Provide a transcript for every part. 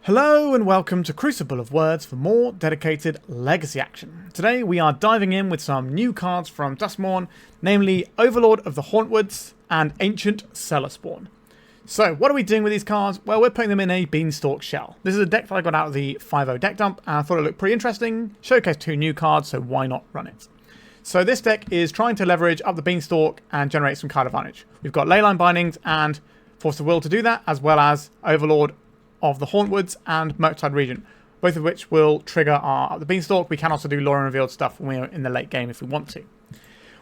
Hello and welcome to Crucible of Words for more dedicated legacy action. Today we are diving in with some new cards from Duskmourn, namely Overlord of the Hauntwoods and Ancient Cellarspawn. So what are we doing with these cards? Well, we're putting them in a Beanstalk shell. This is a deck that I got out of the 5.0 deck dump and I thought it looked pretty interesting. Showcase 2 new cards, so why not run it? So this deck is trying to leverage Up The Beanstalk and generate some card advantage. We've got Leyline Bindings and Force of Will to do that, as well as Overlord of the Hauntwoods and Murktide Regent, both of which will trigger our Up The Beanstalk. We can also do Lorien Revealed stuff when we're in the late game if we want to.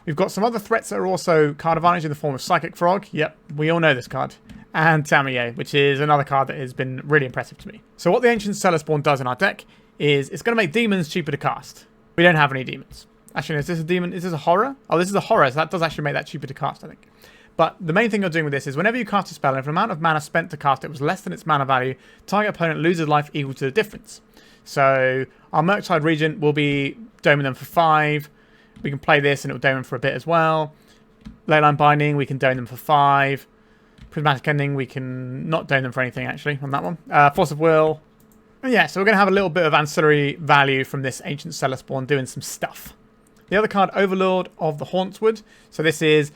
We've got some other threats that are also card advantage in the form of Psychic Frog. Yep, we all know this card. And Tamiyo, which is another card that has been really impressive to me. So what the Ancient Cellarspawn does in our deck is it's going to make demons cheaper to cast. We don't have any demons. Actually, is this a demon? Is this a horror? Oh, this is a horror, so that does actually make that cheaper to cast, I think. But the main thing you're doing with this is whenever you cast a spell, and if the amount of mana spent to cast it was less than its mana value, target opponent loses life equal to the difference. So our Murktide Regent will be doming them for 5. We can play this and it will dome them for a bit as well. Leyline Binding, we can dome them for 5. Prismatic Ending, we can not dome them for anything actually on that one. Force of Will. And yeah, so we're going to have a little bit of ancillary value from this Ancient Cellarspawn doing some stuff. The other card, Overlord of the Hauntwoods. So this is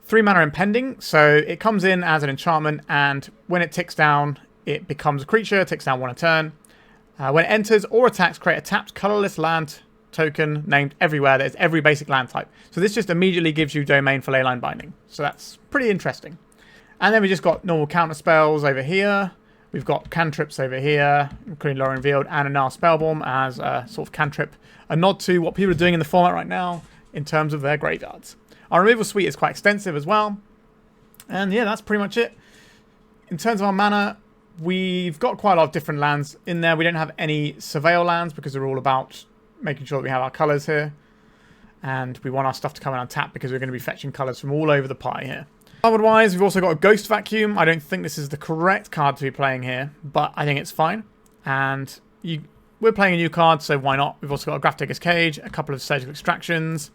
3 mana impending, so it comes in as an enchantment, and when it ticks down, it becomes a creature, ticks down 1 a turn. When it enters or attacks, create a tapped colorless land token named everywhere that is every basic land type. So this just immediately gives you domain for Leyline Binding. So that's pretty interesting. And then we just got normal counter spells over here. We've got cantrips over here, including Lorien Revealed and a Nihil Spellbomb as a sort of cantrip. A nod to what people are doing in the format right now in terms of their graveyards. Our removal suite is quite extensive as well. And yeah, that's pretty much it. In terms of our mana, we've got quite a lot of different lands in there. We don't have any Surveil lands because they're all about making sure that we have our colours here. And we want our stuff to come in on tap because we're going to be fetching colours from all over the pie here. Card-wise, we've also got a Ghost Vacuum. I don't think this is the correct card to be playing here, but I think it's fine. And we're playing a new card, so why not? We've also got a Grafdigger's Cage, a couple of Surgical Extractions,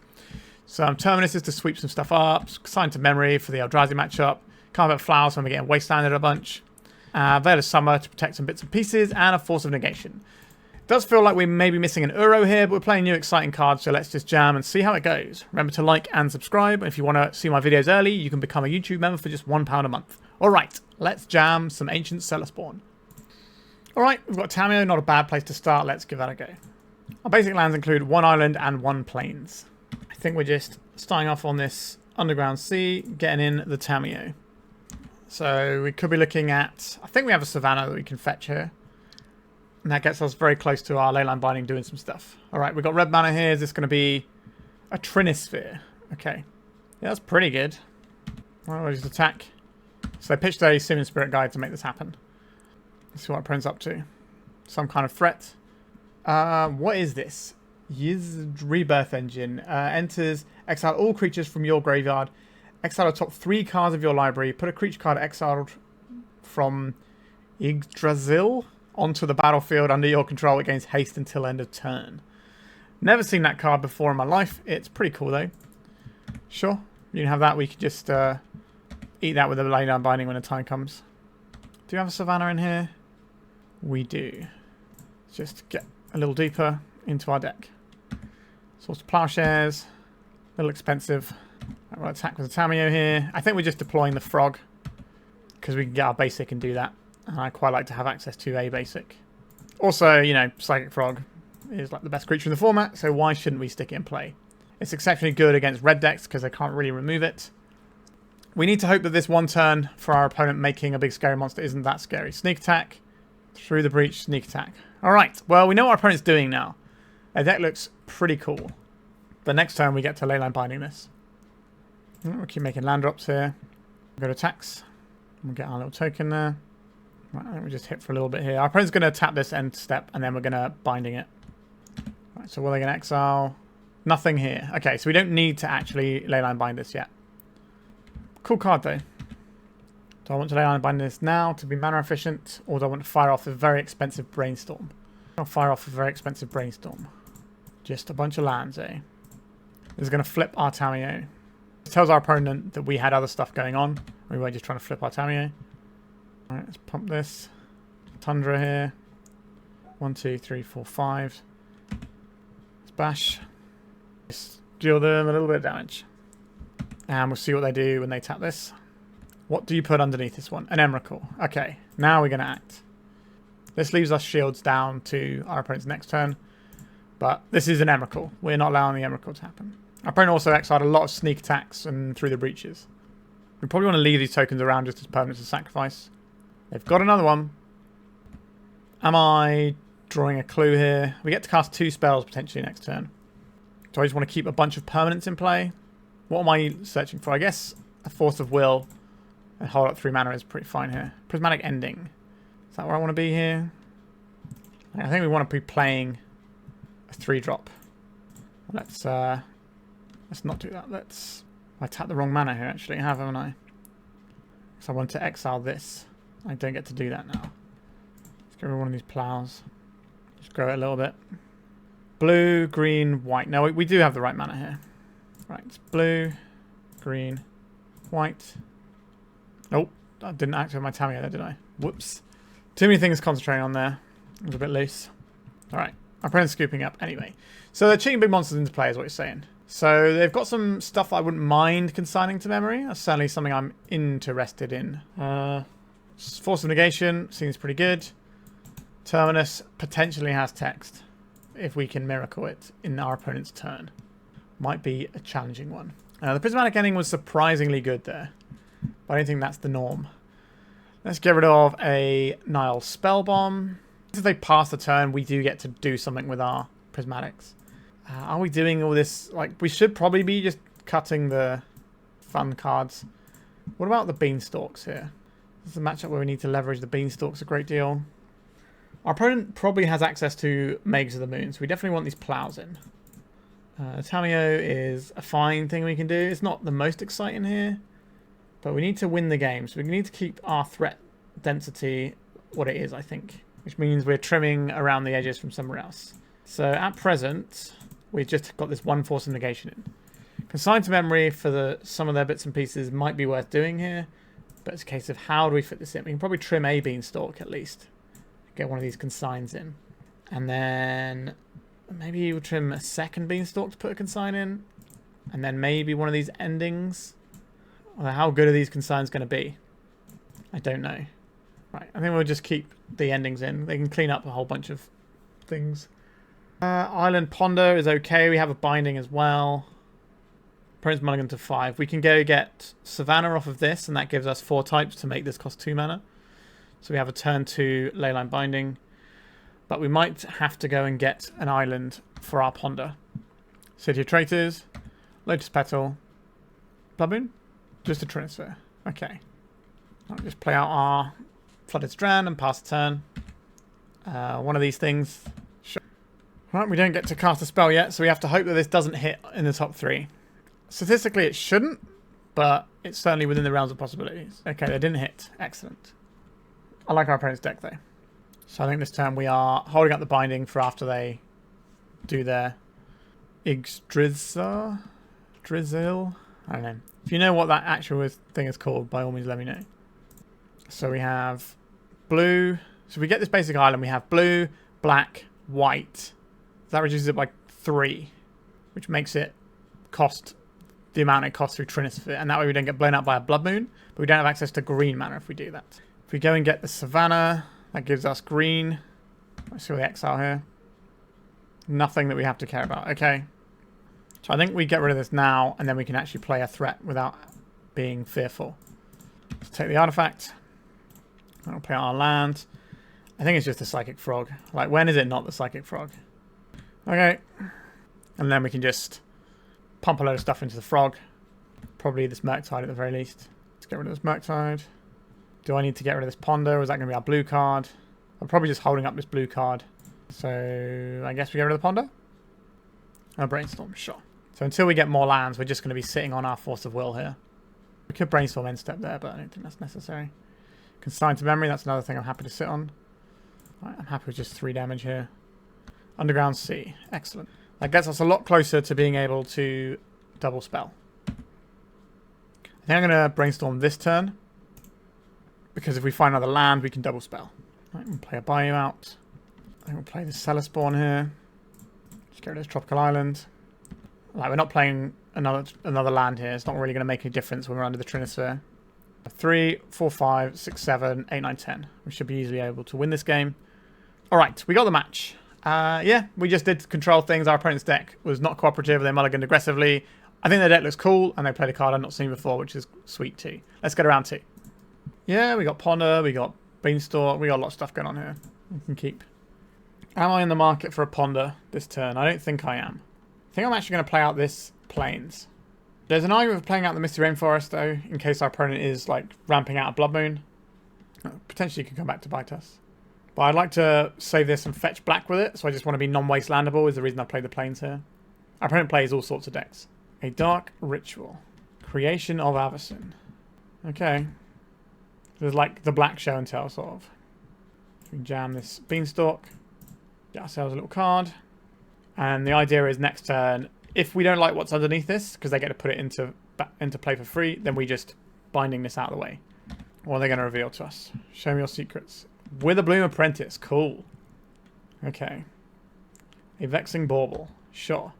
some Terminuses to sweep some stuff up, Sign to Memory for the Eldrazi matchup, Carpet Flowers when we're getting wastelanded a bunch, Veil of Summer to protect some bits and pieces, and a Force of Negation. It does feel like we may be missing an Uro here, but we're playing new exciting cards, so let's just jam and see how it goes. Remember to like and subscribe, and if you want to see my videos early, you can become a YouTube member for just £1 a month. Alright, let's jam some Ancient Cellarspawn. Alright, we've got Tamiyo, not a bad place to start, let's give that a go. Our basic lands include 1 island and 1 plains. I think we're just starting off on this Underground Sea, getting in the Tamiyo. So we could be looking at, I think we have a Savannah that we can fetch here. And that gets us very close to our Leyline Binding doing some stuff. Alright, we've got red mana here. Is this going to be a Trinisphere? Okay. Yeah, that's pretty good. Well, we'll just attack. So they pitched a Simian Spirit Guide to make this happen. Let's see what our opponent's up to. Some kind of threat. What is this? Rebirth Engine. Enters, exile all creatures from your graveyard. Exile the top 3 cards of your library. Put a creature card exiled from Yggdrasil onto the battlefield under your control. It gains haste until end of turn. Never seen that card before in my life. It's pretty cool though. Sure, you can have that. We can just eat that with a Leyline Binding when the time comes. Do you have a Savannah in here? We do. Let's just get a little deeper into our deck. Source of Plowshares. A little expensive. We'll attack with a Tamiyo here. I think we're just deploying the frog because we can get our basic and do that. And I quite like to have access to a basic. Also, you know, Psychic Frog is like the best creature in the format, so why shouldn't we stick it in play? It's exceptionally good against red decks because they can't really remove it. We need to hope that this one turn for our opponent making a big scary monster isn't that scary. Sneak attack. Through the breach, sneak attack. Alright, well, we know what our opponent's doing now. Their deck looks pretty cool. The next turn we get to Leyline Binding this. We'll keep making land drops here. We'll go to attacks. We'll get our little token there. Right, I think we just hit for a little bit here. Our opponent's going to tap this end step, and then we're going to binding it. Right, so what are they going to exile? Nothing here. Okay, so we don't need to actually Leyline Bind this yet. Cool card, though. Do I want to Leyline Bind this now to be mana efficient, or do I want to fire off a very expensive Brainstorm? I'll fire off a very expensive Brainstorm. Just a bunch of lands, eh? This is going to flip our Tamiyo. It tells our opponent that we had other stuff going on. We weren't just trying to flip our Tamiyo. Alright, let's pump this. Tundra here. 1, 2, 3, 4, 5. Let's bash. Just deal them a little bit of damage. And we'll see what they do when they tap this. What do you put underneath this one? An Emrakul. Okay, now we're going to act. This leaves us shields down to our opponent's next turn. But this is an Emrakul. We're not allowing the Emrakul to happen. Our opponent also exiled a lot of sneak attacks and through the breaches. We probably want to leave these tokens around just as permanents of sacrifice. They've got another one. Am I drawing a clue here? We get to cast 2 spells potentially next turn. Do I just want to keep a bunch of permanents in play? What am I searching for? I guess a Force of Will and hold up 3 mana is pretty fine here. Prismatic Ending. Is that where I want to be here? I think we want to be playing a 3-drop. Let's not do that. I tapped the wrong mana here actually, haven't I? So I want to exile this. I don't get to do that now. Let's get rid of one of these plows. Just grow it a little bit. Blue, green, white. No, we do have the right mana here. Right, it's blue, green, white. Nope, I didn't activate my Tamiyo there, did I? Whoops. Too many things concentrating on there. It was a bit loose. Alright, our opponent's scooping up anyway. So they're cheating big monsters into play is what you're saying. So they've got some stuff that I wouldn't mind consigning to memory. That's certainly something I'm interested in. Force of Negation seems pretty good. Terminus potentially has text. If we can miracle it in our opponent's turn. Might be a challenging one. The Prismatic Ending was surprisingly good there. But I don't think that's the norm. Let's get rid of a Nihil Spellbomb. If they pass the turn, we do get to do something with our Prismatics. Are we doing all this? Like, we should probably be just cutting the fun cards. What about the Beanstalks here? This is a matchup where we need to leverage the Beanstalks a great deal. Our opponent probably has access to Mages of the Moon, so we definitely want these plows in. Tamiyo is a fine thing we can do. It's not the most exciting here, but we need to win the game. So we need to keep our threat density what it is, I think, which means we're trimming around the edges from somewhere else. So at present, we've just got this 1 Force of Negation in. Consign to memory for some of their bits and pieces might be worth doing here, but it's a case of how do we fit this in. We can probably trim a Beanstalk at least. Get one of these consigns in. And then maybe we'll trim a second Beanstalk to put a consign in. And then maybe one of these endings. Well, how good are these consigns going to be? I don't know. Right, I think we'll just keep the endings in. They can clean up a whole bunch of things. Island Ponder is okay. We have a binding as well. Opponent's mulligan to 5. We can go get Savannah off of this, and that gives us 4 types to make this cost 2 mana. So we have a turn 2 Leyline Binding. But we might have to go and get an island for our Ponder. City of Traitors, Lotus Petal, Blood Moon, just a Trinisphere. Okay. I'll just play out our Flooded Strand and pass the turn. One of these things. Sure. Right, we don't get to cast a spell yet, so we have to hope that this doesn't hit in the top 3. Statistically, it shouldn't, but it's certainly within the realms of possibilities. Okay, they didn't hit. Excellent. I like our opponent's deck, though. So I think this turn we are holding up the binding for after they do their Drizzle? I don't know. If you know what that actual thing is called, by all means let me know. So we have blue. So we get this basic island. We have blue, black, white. That reduces it by 3, which makes it cost the amount it costs through Trinisphere. And that way we don't get blown out by a Blood Moon, but we don't have access to green mana if we do that. If we go and get the Savannah, that gives us green. Let's see what the exile here. Nothing that we have to care about. Okay. So I think we get rid of this now, and then we can actually play a threat without being fearful. Let's take the artifact. I'll play our land. I think it's just a Psychic Frog. Like, when is it not the Psychic Frog? Okay. And then we can just pump a load of stuff into the frog. Probably this Murktide at the very least. Let's get rid of this Murktide. Do I need to get rid of this Ponder? Or is that going to be our blue card? I'm probably just holding up this blue card. So I guess we get rid of the Ponder. Oh, Brainstorm, sure. So until we get more lands, we're just going to be sitting on our Force of Will here. We could Brainstorm end step there, but I don't think that's necessary. Consign to memory, that's another thing I'm happy to sit on. Right, I'm happy with just 3 damage here. Underground Sea, excellent. That gets us a lot closer to being able to double spell. I think I'm going to Brainstorm this turn. Because if we find another land, we can double spell. Right, we'll play a Bayou out. think we'll play the Cellarspawn here. Just get rid of this Tropical Island. Like, we're not playing another land here. It's not really going to make any difference when we're under the Trinisphere. 3, 4, 5, 6, 7, 8, 9, 10. We should be easily able to win this game. Alright, we got the match. Yeah, we just did control things. Our opponent's deck was not cooperative. They mulliganed aggressively. I think their deck looks cool, and they played a card I've not seen before, which is sweet too. Let's get around to. Yeah, we got Ponder, we got Beanstalk, we got a lot of stuff going on here. We can keep. Am I in the market for a Ponder this turn? I don't think I am. I think I'm actually going to play out this Plains. There's an argument for playing out the Misty Rainforest, though, in case our opponent is, like, ramping out a Blood Moon. Potentially can come back to bite us. But I'd like to save this and fetch black with it, so I just want to be non-waste landable, is the reason I play the Plains here. Our opponent plays all sorts of decks. A Dark Ritual. Creation of Avacyn. Okay. There's, like, the black show and tell, sort of. We can jam this Beanstalk. Get ourselves a little card. And the idea is next turn, if we don't like what's underneath this, because they get to put it into play for free, then we just binding this out of the way. What are they going to reveal to us? Show me your secrets. Witherbloom Apprentice. Cool. Okay. A Vexing Bauble. Sure.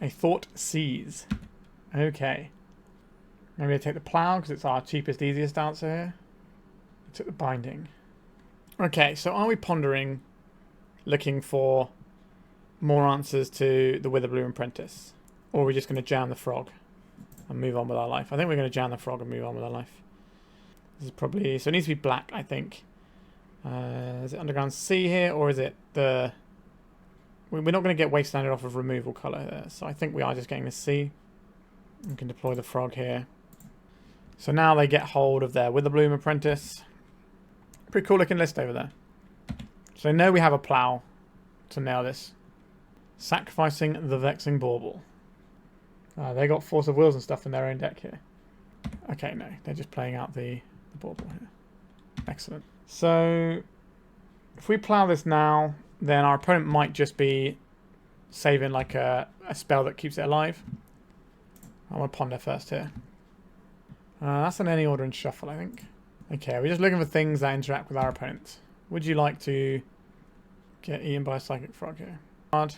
A Thought Seize. Okay. Maybe I take the Plow, because it's our cheapest, easiest answer here. I took the Binding. Okay, so are we pondering, looking for more answers to the Witherbloom Apprentice? Or are we just going to jam the Frog and move on with our life? I think we're going to jam the Frog and move on with our life. This is probably... So it needs to be black, I think. Is it Underground Sea here, or is it the... We're not going to get wastelanded off of removal colour here, so I think we are just getting the sea. We can deploy the Frog here. So now they get hold of their Witherbloom Apprentice. Pretty cool looking list over there. So now we have a Plow to nail this. Sacrificing the Vexing Bauble. They got Force of Wills and stuff in their own deck here. Okay, no. They're just playing out the Bauble here. Excellent. So, if we Plow this now, then our opponent might just be saving like a spell that keeps it alive. I want to Ponder first here. That's an any order and shuffle, I think. Okay, we're just looking for things that interact with our opponent. Would you like to get eaten by a Psychic Frog here? Hard.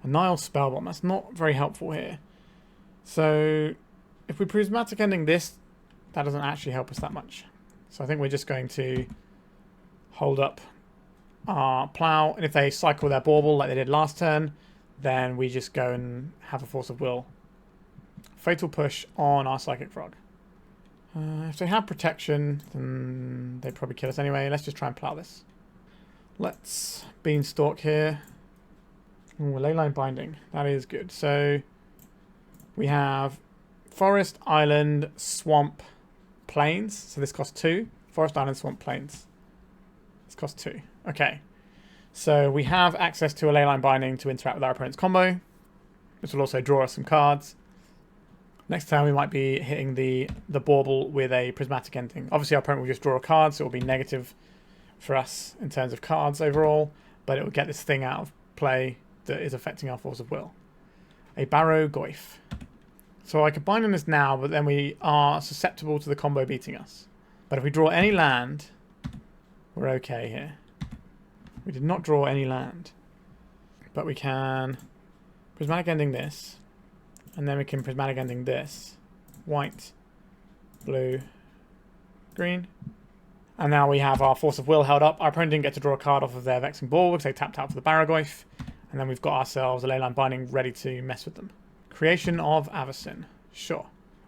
A Nihil Spellbomb. That's not very helpful here. So, if we Prismatic Ending this, that doesn't actually help us that much. So I think we're just going to hold up our Plow. And if they cycle their Bauble like they did last turn, then we just go and have a Force of Will. Fatal Push on our Psychic Frog. If they have protection, then they'd probably kill us anyway. Let's just try and Plow this. Let's Beanstalk here. Ooh, Leyline Binding. That is good. So we have Forest, Island, Swamp, Plains. So this costs 2. Forest, Island, Swamp, Plains. This costs 2. Okay. So we have access to a Leyline Binding to interact with our opponent's combo, which will also draw us some cards. Next time we might be hitting the Bauble with a Prismatic Ending. Obviously our opponent will just draw a card, so it will be negative for us in terms of cards overall, but it will get this thing out of play that is affecting our Force of Will. A Barrow Goyf. So I could bind on this now, but then we are susceptible to the combo beating us. But if we draw any land, we're okay here. We did not draw any land. But we can Prismatic Ending this. And then we can Prismatic Ending this. White, blue, green. And now we have our Force of Will held up. Our opponent didn't get to draw a card off of their Vexing Ball because they tapped out for the Barrow Goyf. And then we've got ourselves a Leyline Binding ready to mess with them. Creation of Avacyn. Sure.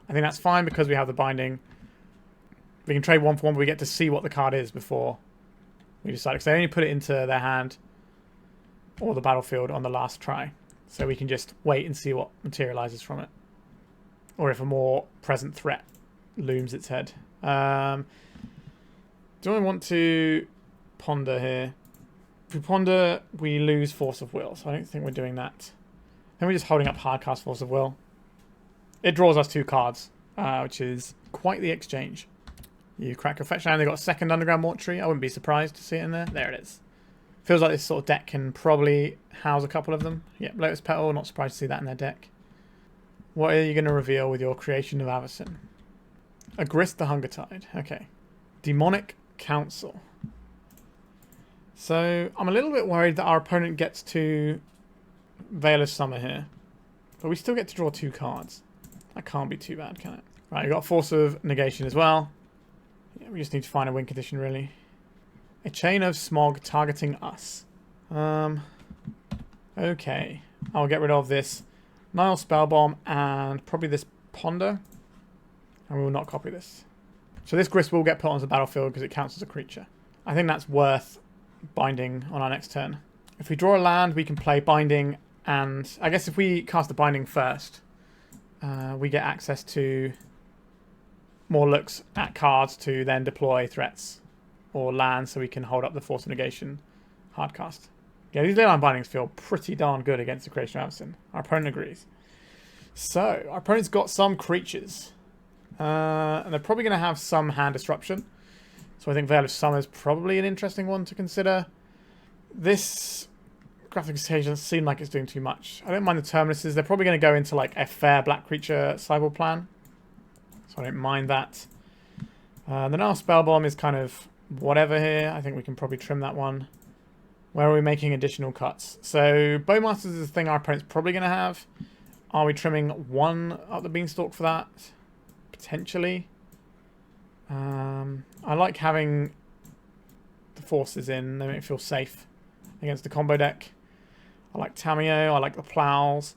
I think that's fine because we have the binding. We can trade 1 for 1, but we get to see what the card is before we decide. Because they only put it into their hand or the battlefield on the last try. So we can just wait and see what materializes from it. Or if a more present threat looms its head. Do I want to Ponder here? If we Ponder, we lose Force of Will. So I don't think we're doing that. Then we're just holding up Hardcast Force of Will. It draws us 2 cards, which is quite the exchange. You crack your fetch land, they've got a second Underground Mortuary. I wouldn't be surprised to see it in there. There it is. Feels like this sort of deck can probably house a couple of them. Yep, Lotus Petal, not surprised to see that in their deck. What are you going to reveal with your Creation of Avacyn? A Grist the Hungertide. Okay. Demonic Council. So I'm a little bit worried that our opponent gets to Veil of Summer here. But we still get to draw 2 cards. That can't be too bad, can it? Right, we've got Force of Negation as well. Yeah, we just need to find a win condition, really. A Chain of Smog targeting us. Okay. I'll get rid of this Nihil Spellbomb and probably this Ponder. And we will not copy this. So this Grist will get put onto the battlefield because it counts as a creature. I think that's worth binding on our next turn. If we draw a land, we can play Binding, and I guess if we cast the Binding first, we get access to more looks at cards to then deploy threats or lands so we can hold up the Force of Negation hardcast. Yeah, these Leyline Bindings feel pretty darn good against the Creation of Absent. Our opponent agrees. So, our opponent's got some creatures. And they're probably going to have some hand disruption. So I think Veil of Summer is probably an interesting one to consider. This Grafdigger Sage doesn't seem like it's doing too much. I don't mind the Terminuses. They're probably going to go into like a fair black creature sideboard plan. So I don't mind that. The Nihil Spellbomb is kind of whatever here. I think we can probably trim that one. Where are we making additional cuts? So Bowmasters is the thing our opponent's probably going to have. Are we trimming 1 Up the Beanstalk for that? Potentially. I like having the forces in. They make me feel safe against the combo deck. I like Tamiyo. I like the Plows.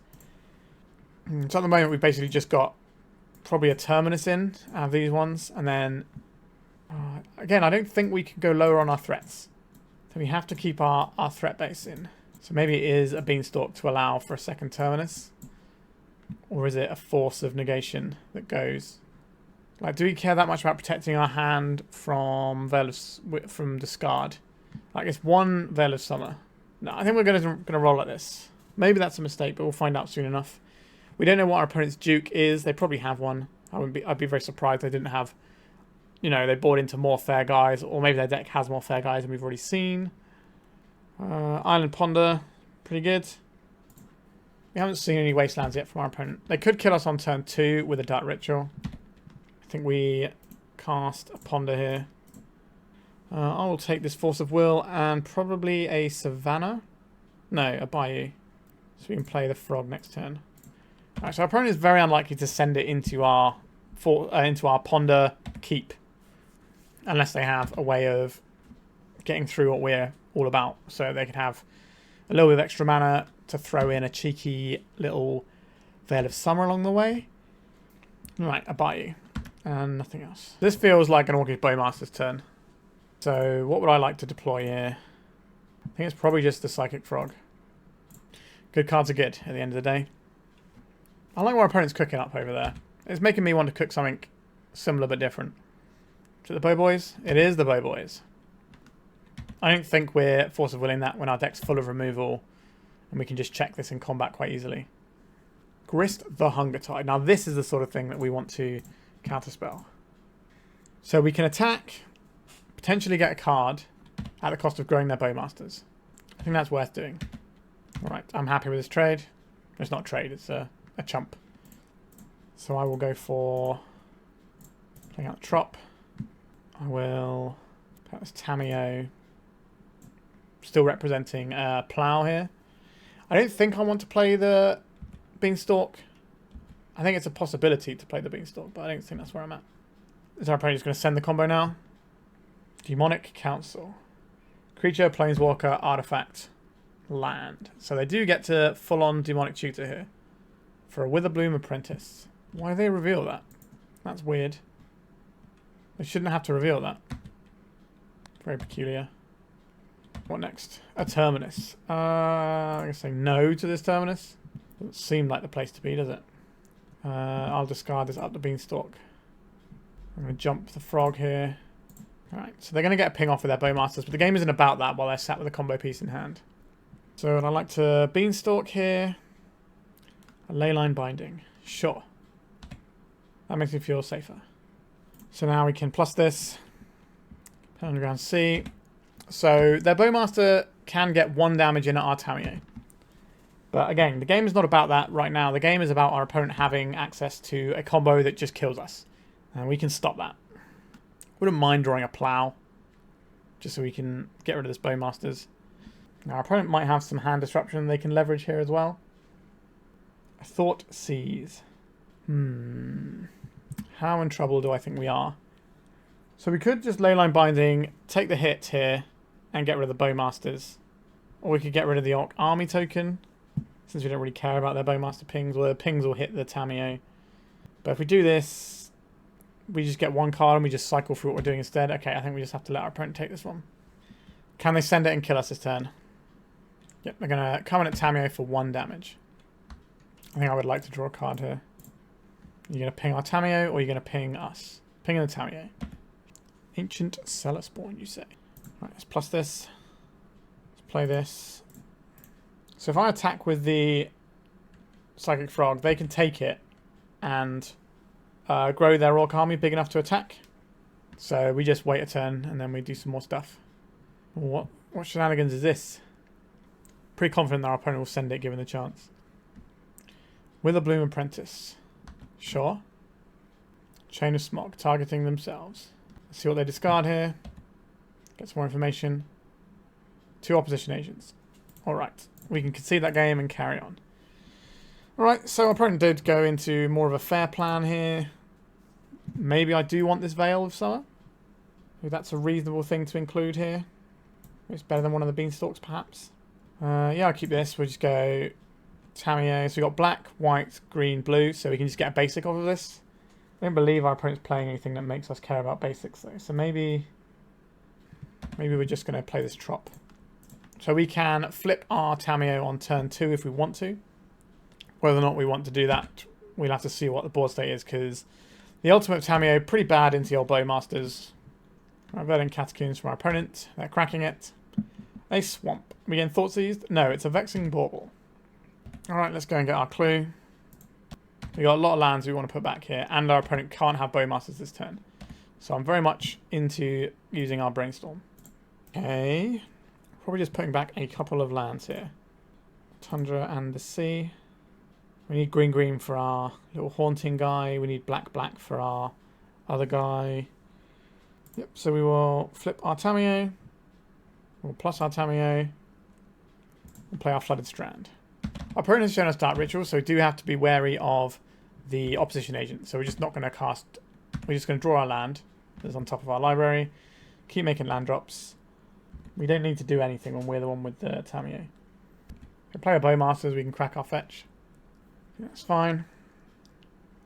So at the moment we've basically just got probably a Terminus in out of these ones. And then, again, I don't think we can go lower on our threats. So we have to keep our threat base in. So maybe it is a Beanstalk to allow for a second Terminus. Or is it a Force of Negation that goes? Like, do we care that much about protecting our hand from from discard? Like, it's 1 Veil of Summer. No, I think we're gonna roll like this. Maybe that's a mistake, but we'll find out soon enough. We don't know what our opponent's Duke is. They probably have one. I'd be very surprised they didn't have. You know, they bought into more fair guys, or maybe their deck has more fair guys than we've already seen. Island Ponder, pretty good. We haven't seen any Wastelands yet from our opponent. They could kill us on turn 2 with a Dark Ritual. I think we cast a Ponder here. I will take this Force of Will and probably a Savannah. No, a Bayou. So we can play the Frog next turn. Alright, so our opponent is very unlikely to send it into our Ponder keep. Unless they have a way of getting through what we're all about. So they could have a little bit of extra mana to throw in a cheeky little Veil of Summer along the way. Right, a Bayou. And nothing else. This feels like an Orcish Bowmaster's turn. So what would I like to deploy here? I think it's probably just the Psychic Frog. Good cards are good at the end of the day. I like what our opponent's cooking up over there. It's making me want to cook something similar but different. Is it the Bow Boys? It is the Bow Boys. I don't think we're Force of Willing that when our deck's full of removal and we can just check this in combat quite easily. Grist the Hunger Tide. Now this is the sort of thing that we want to counterspell. So we can attack, potentially get a card at the cost of growing their Bowmasters. I think that's worth doing. Alright, I'm happy with this trade. It's not a trade, it's a chump. So I will go for playing out the Trop. I will play out this Tamiyo. Still representing Plow here. I don't think I want to play the Beanstalk. I think it's a possibility to play the Beanstalk, but I don't think that's where I'm at. Is our opponent just going to send the combo now? Demonic Council. Creature, Planeswalker, Artifact, Land. So they do get to full-on Demonic Tutor here. For a Witherbloom Apprentice. Why do they reveal that? That's weird. They shouldn't have to reveal that. Very peculiar. What next? A Terminus. I'm going to say no to this Terminus. Doesn't seem like the place to be, does it? I'll discard this Up the Beanstalk. I'm going to jump the Frog here. Alright, so they're going to get a ping off with their Bowmasters, but the game isn't about that while they're sat with a combo piece in hand. So I'd like to Beanstalk here. A Leyline Binding. Sure. That makes me feel safer. So now we can plus this. Put Underground Sea. So their Bowmaster can get 1 damage in at our Tamiyo. But again, the game is not about that right now. The game is about our opponent having access to a combo that just kills us. And we can stop that. Wouldn't mind drawing a Plow. just so we can get rid of this Bowmasters. Now our opponent might have some hand disruption they can leverage here as well. Thought Seize. How in trouble do I think we are? So we could just Leyline Binding, take the hit here, and get rid of the Bowmasters. Or we could get rid of the Orc Army token, since we don't really care about their Bowmaster pings. Well, their pings will hit the Tamiyo. But if we do this, we just get one card and we just cycle through what we're doing instead. Okay, I think we just have to let our opponent take this one. Can they send it and kill us this turn? Yep, they're going to come in at Tamiyo for 1 damage. I think I would like to draw a card here. You're going to ping our Tamiyo, or you're going to ping us? Ping the Tamiyo. Ancient Cellarspawn, you say. Right, let's plus this. Let's play this. So if I attack with the Psychic Frog, they can take it and grow their Orc Army big enough to attack. So we just wait a turn and then we do some more stuff. What shenanigans is this? Pretty confident that our opponent will send it given the chance. Witherbloom Apprentice. Sure. Chain of Smog, targeting themselves. Let's see what they discard here. Get some more information. 2 opposition agents. Alright, we can concede that game and carry on. Alright, so our opponent did go into more of a fair plan here. Maybe I do want this Veil of Summer. Maybe that's a reasonable thing to include here. It's better than one of the Beanstalks, perhaps. Yeah, I'll keep this. We'll just go Tamiyo. So we've got black, white, green, blue. So we can just get a basic off of this. I don't believe our opponent's playing anything that makes us care about basics, though. So maybe we're just going to play this Trop. So we can flip our Tamiyo on turn 2 if we want to. Whether or not we want to do that, we'll have to see what the board state is, because the ultimate Tamiyo, pretty bad into the old Bowmasters. Verdant Catacombs from our opponent. They're cracking it. A Swamp. We getting Thought Seized? No, it's a Vexing Bauble. Alright, let's go and get our clue. We got a lot of lands we want to put back here, and our opponent can't have Bowmasters this turn. So I'm very much into using our Brainstorm. Okay. Probably just putting back a couple of lands here. Tundra and the Sea. We need green for our little haunting guy. We need black for our other guy. Yep, so we will flip our Tamiyo. We'll plus our Tamiyo. We'll play our Flooded Strand. Our opponent has shown us Dark Ritual, so we do have to be wary of the opposition agent. So we're just not going to cast... We're just going to draw our land that's on top of our library. Keep making land drops. We don't need to do anything when we're the one with the Tamiyo. If we play a Bowmasters, we can crack our fetch. That's fine.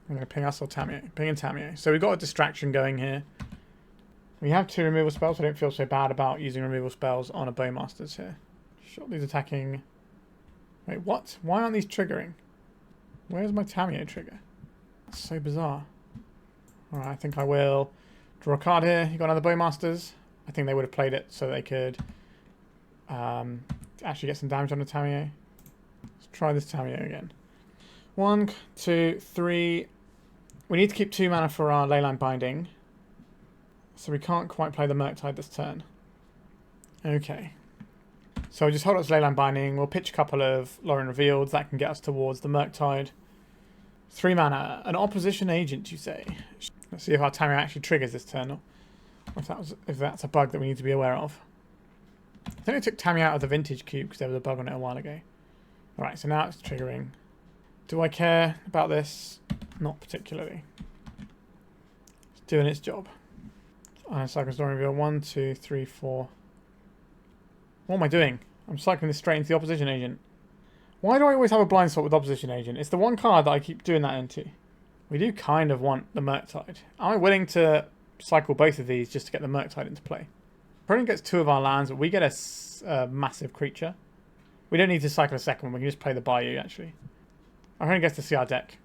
I'm going to ping us or Tamiyo. Ping and Tamiyo. So we've got a distraction going here. We have 2 removal spells, so I don't feel so bad about using removal spells on a Bowmasters here. Shortly's attacking... Wait, what? Why aren't these triggering? Where's my Tamiyo trigger? That's so bizarre. Alright, I think I will draw a card here. You got another Bowmasters. I think they would have played it so they could actually get some damage on the Tamiyo. Let's try this Tamiyo again. 1, 2, 3. We need to keep 2 mana for our Leyline Binding. So we can't quite play the Murktide this turn. Okay. So we'll just hold up to Leyline Binding. We'll pitch a couple of Lorien Revealed. That can get us towards the Murktide. 3 mana. An opposition agent, you say? Let's see if our Tamiyo actually triggers this turn. Or if that's a bug that we need to be aware of. I think I took Tamiyo out of the Vintage Cube because there was a bug on it a while ago. Alright, so now it's triggering. Do I care about this? Not particularly. It's doing its job. Cycle Lorien Revealed. 1, 2, 3, 4. What am I doing? I'm cycling this straight into the opposition agent. Why do I always have a blind spot with opposition agent? It's the one card that I keep doing that into. We do kind of want the Murktide. Am I willing to cycle both of these just to get the Murktide into play? Opponent gets 2 of our lands, but we get a massive creature. We don't need to cycle a second one. We can just play the Bayou, actually. Our opponent gets to see our deck.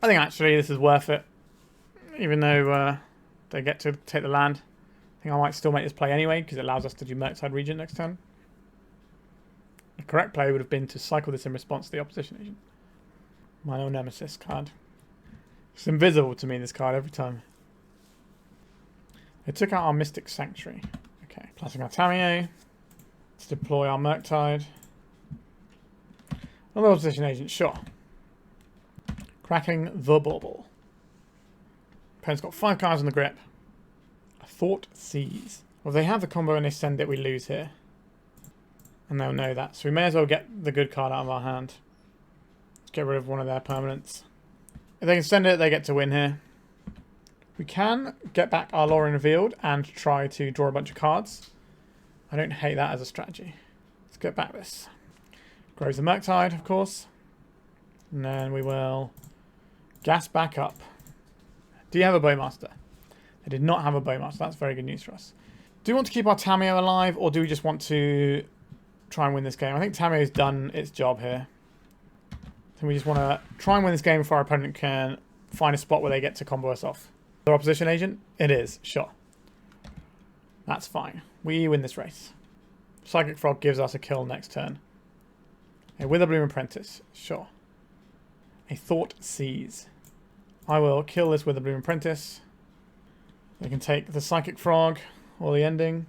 I think, actually, this is worth it. Even though they get to take the land. I think I might still make this play anyway, because it allows us to do Murktide Regent next turn. The correct play would have been to cycle this in response to the opposition agent. My own nemesis card. It's invisible to me, this card, every time. They took out our Mystic Sanctuary. Okay, placing our Tamiyo. Let's deploy our Murktide. Another opposition agent, sure. Cracking the Bauble. Opponent's got 5 cards in the grip. A Thought Seize. Well, if they have the combo and they send it, we lose here. And they'll know that. So we may as well get the good card out of our hand. Let's get rid of one of their permanents. If they can send it, they get to win here. We can get back our Lorien Revealed and try to draw a bunch of cards. I don't hate that as a strategy. Let's get back this. Grows the Murktide, of course. And then we will gas back up. Do you have a Bowmaster? They did not have a Bowmaster. That's very good news for us. Do we want to keep our Tamiyo alive, or do we just want to try and win this game? I think Tamiyo's done its job here. So we just want to try and win this game before our opponent can find a spot where they get to combo us off. Their opposition agent? It is, sure. That's fine. We win this race. Psychic Frog gives us a kill next turn. A Witherbloom Apprentice, sure. A Thought Seize. I will kill this Witherbloom Apprentice. They can take the Psychic Frog or the ending.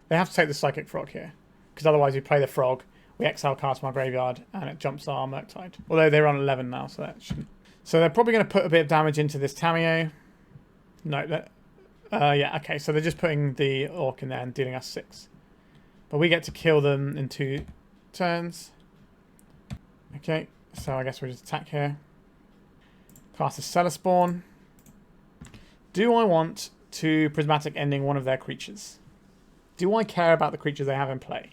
They have to take the Psychic Frog here, because otherwise we play the Frog, we exile cards from our graveyard, and it jumps our Murktide. Although they're on 11 now, so that shouldn't. So they're probably going to put a bit of damage into this Tamiyo. No, yeah, okay, so they're just putting the Orc in there and dealing us 6. But we get to kill them in 2 turns. Okay, so I guess we'll just attack here. Cast a Cellarspawn. Do I want to Prismatic Ending one of their creatures? Do I care about the creatures they have in play?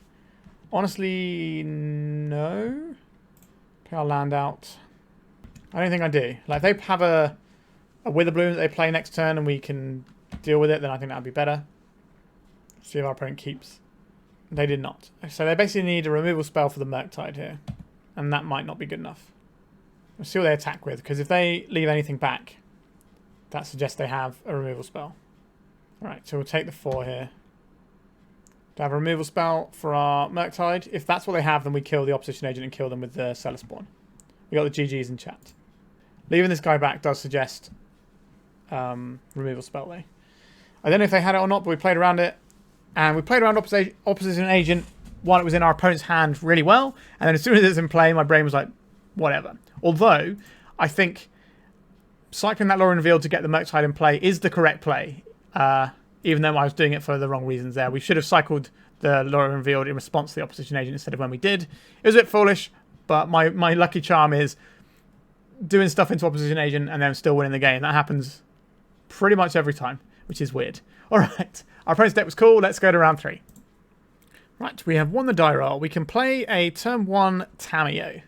Honestly, no. Okay, I'll land out. I don't think I do. Like, if they have a Witherbloom that they play next turn and we can deal with it, then I think that would be better. See if our opponent keeps. They did not. So they basically need a removal spell for the Murktide here. And that might not be good enough. We'll see what they attack with, because if they leave anything back, that suggests they have a removal spell. Alright, so we'll take the 4 here. To have a removal spell for our Murktide. If that's what they have, then we kill the opposition agent and kill them with the Cellarspawn. We got the GGs in chat. Leaving this guy back does suggest removal spell though. I don't know if they had it or not, but we played around it. And we played around opposition agent while it was in our opponent's hand really well. And then as soon as it was in play, my brain was like, whatever. Although, I think cycling that Lorien Revealed to get the Murktide in play is the correct play. Even though I was doing it for the wrong reasons there. We should have cycled the Lorien Revealed in response to the opposition agent instead of when we did. It was a bit foolish, but my lucky charm is doing stuff into opposition agent and then still winning the game. That happens pretty much every time, which is weird. Alright, our opponent's deck was cool. Let's go to round 3. Right, we have won the die roll. We can play a turn 1 Tamiyo.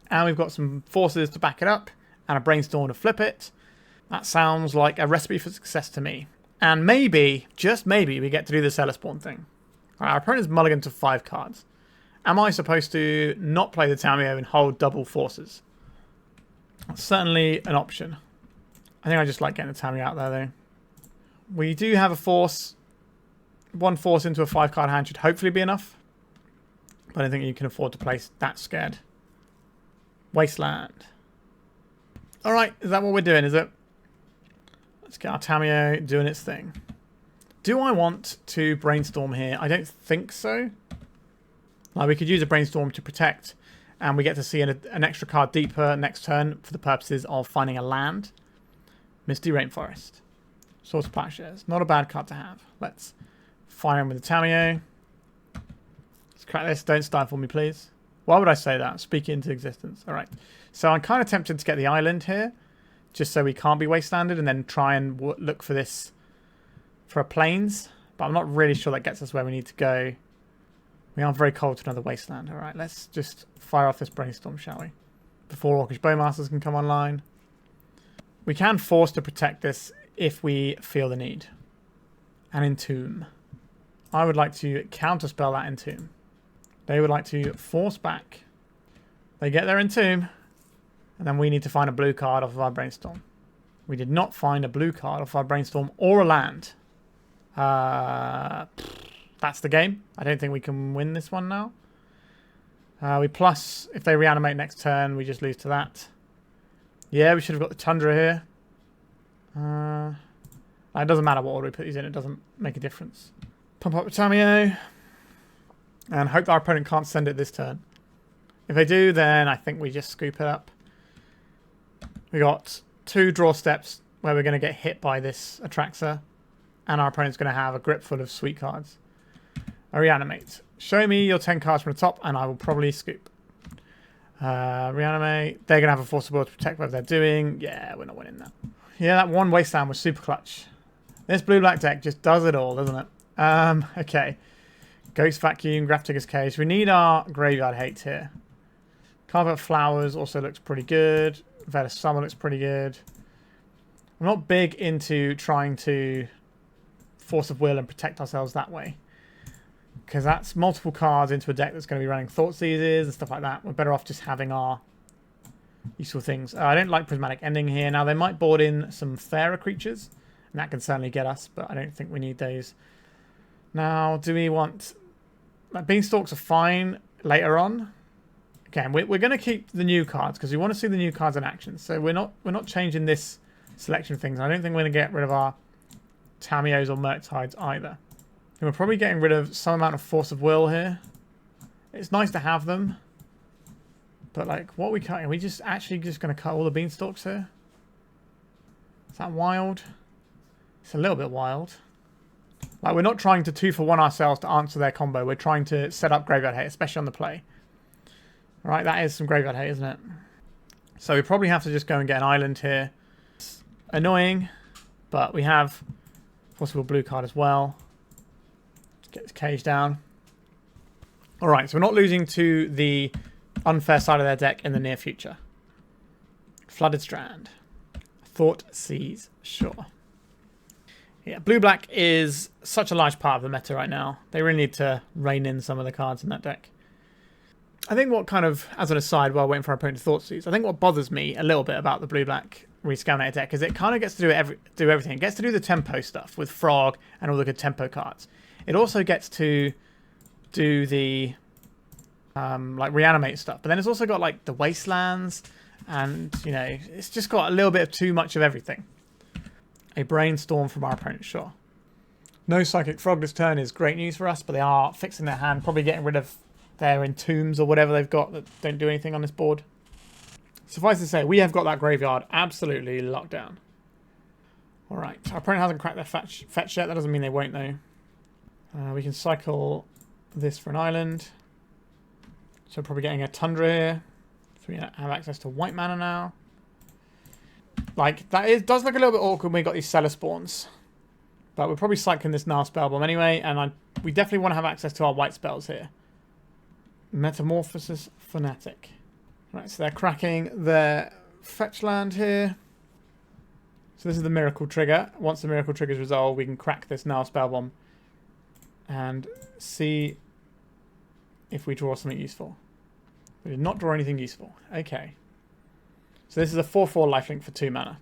And we've got some forces to back it up and a Brainstorm to flip it. That sounds like a recipe for success to me. And maybe, just maybe, we get to do the Cellarspawn thing. Right, our opponent's mulligan to 5 cards. Am I supposed to not play the Tamiyo and hold double forces? That's certainly an option. I think I just like getting the Tamiyo out there, though. We do have a force. 1 force into a 5-card hand should hopefully be enough. But I don't think you can afford to place that scared. Wasteland. Alright, is that what we're doing, is it? Let's get our Tamiyo doing its thing. Do I want to Brainstorm here? I don't think so. Like, we could use a Brainstorm to protect, and we get to see an extra card deeper next turn for the purposes of finding a land. Misty Rainforest. Source of Plowshares. Not a bad card to have. Let's fire him with the Tamiyo. Let's crack this. Don't stifle me, please. Why would I say that? Speak it into existence. Alright. So I'm kind of tempted to get the island here, just so we can't be wastelanded, and then try and look for this for a plains. But I'm not really sure that gets us where we need to go. We are very cold to another wasteland. Alright, let's just fire off this Brainstorm, shall we? Before Orcish Bowmasters can come online. We can force to protect this if we feel the need. And Entomb. I would like to counterspell that Entomb. They would like to force back. They get their Entomb. And then we need to find a blue card off of our Brainstorm. We did not find a blue card off our Brainstorm or a land. That's the game. I don't think we can win this one now. We plus, if they reanimate next turn, we just lose to that. Yeah, we should have got the Tundra here. It doesn't matter what order we put these in. It doesn't make a difference. Pump up the Tamiyo. And hope that our opponent can't send it this turn. If they do, then I think we just scoop it up. We got 2 draw steps where we're going to get hit by this Atraxa. and our opponent's going to have a grip full of sweet cards. I reanimate. Show me your 10 cards from the top, and I will probably scoop. Reanimate. They're going to have a Force of Will to protect whatever they're doing. Yeah, we're not winning that. Yeah, that one Wasteland was super clutch. This blue-black deck just does it all, doesn't it? Okay. Ghost Vacuum, Grafdigger's Cage. We need our Graveyard Hate here. Carve Out Flowers also looks pretty good. Veil of Summer looks pretty good. I'm not big into trying to Force of Will and protect ourselves that way, because that's multiple cards into a deck that's going to be running Thoughtseizes and stuff like that. We're better off just having our useful things. I don't like Prismatic Ending here. Now, they might board in some fairer creatures, and that can certainly get us, but I don't think we need those. Now, do we want... Like, Beanstalks are fine later on. Again, we're going to keep the new cards, because we want to see the new cards in action. So we're not changing this selection of things. I don't think we're going to get rid of our Tamiyos or Murktides either. And we're probably getting rid of some amount of Force of Will here. It's nice to have them. But, like, what are we cutting? Are we just actually just going to cut all the Beanstalks here? Is that wild? It's a little bit wild. Like, we're not trying to 2-for-1 ourselves to answer their combo. We're trying to set up Graveyard Hate, especially on the play. Alright, that is some Graveyard Hate, isn't it? So we probably have to just go and get an island here. It's annoying, but we have possible blue card as well. Get this cage down. Alright, so we're not losing to the unfair side of their deck in the near future. Flooded Strand. Thoughtseize, sure. Yeah, blue-black is such a large part of the meta right now. They really need to rein in some of the cards in that deck. I think what kind of, as an aside, while waiting for our opponent to Thoughtseize, I think what bothers me a little bit about the blue-black Rescalinator deck is it kind of gets to do everything. It gets to do the tempo stuff with Frog and all the good tempo cards. It also gets to do the like reanimate stuff, but then it's also got like the Wastelands, and you know, it's just got a little bit of too much of everything. A Brainstorm from our opponent, sure. No Psychic Frog this turn is great news for us, but they are fixing their hand, probably getting rid of their Entombs or whatever they've got that don't do anything on this board. Suffice to say, we have got that graveyard absolutely locked down. Alright, our opponent hasn't cracked their fetch yet. That doesn't mean they won't, though. We can cycle this for an island. So probably getting a Tundra here. So we have access to white mana now. Like, does look a little bit awkward when we got these Cellarspawns. But we're probably cycling this Nihil Spellbomb anyway, and we definitely want to have access to our white spells here. Metamorphosis Fanatic. Right, so they're cracking their fetch land here. So this is the Miracle Trigger. Once the Miracle Trigger is resolved, we can crack this Nihil Spellbomb and see if we draw something useful. We did not draw anything useful. Okay. So this is a 4/4 lifelink for 2 mana.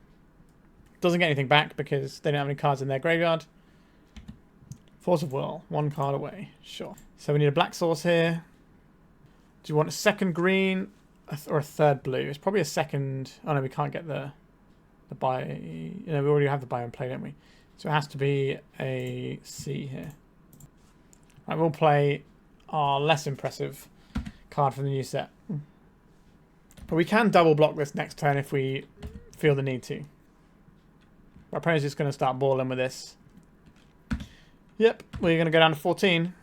Doesn't get anything back because they don't have any cards in their graveyard. Force of Will, 1 card away. Sure. So we need a black source here. Do you want a second green or a third blue? It's probably a second. Oh no, we can't get the Bayou. You know, we already have the Bayou in play, don't we? So it has to be a C here. Right, we'll play our less impressive card from the new set. But we can double block this next turn if we feel the need to. Our opponent's just going to start balling with this. Yep, we're going to go down to 14.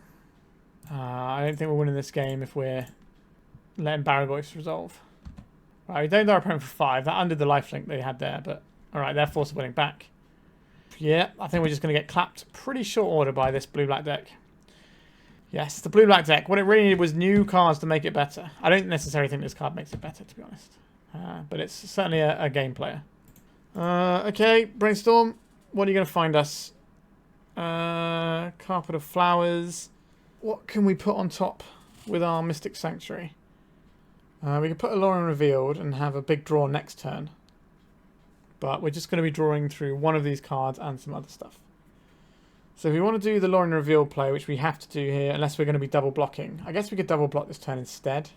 I don't think we're winning this game if we're letting Barragoyfs resolve. Right, we don't do our opponent for 5. That undid the lifelink they had there, but alright, they're forced winning back. Yeah, I think we're just going to get clapped pretty short order by this blue-black deck. Yes, the blue-black deck. What it really needed was new cards to make it better. I don't necessarily think this card makes it better, to be honest. But it's certainly a game player. Okay, Brainstorm. What are you going to find us? Carpet of Flowers. What can we put on top with our Mystic Sanctuary? We can put a Lorien Revealed and have a big draw next turn. But we're just going to be drawing through one of these cards and some other stuff. So if we want to do the Lorien Revealed play, which we have to do here, unless we're going to be double blocking. I guess we could double block this turn instead.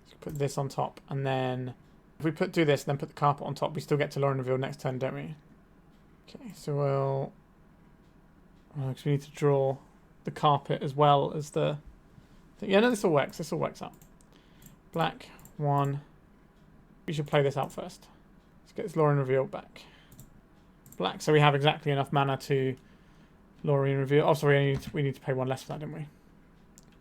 Let's put this on top, and then if we do this and then put the carpet on top, we still get to Lorien Revealed next turn, don't we? Okay, so we'll... because we need to draw the carpet as well as the... Yeah, no, this all works. This all works out. Black, 1. We should play this out first. Let's get this Lorien Revealed back. black. So we have exactly enough mana to Lorien Revealed. Oh, sorry, we need to pay 1 less for that, didn't we?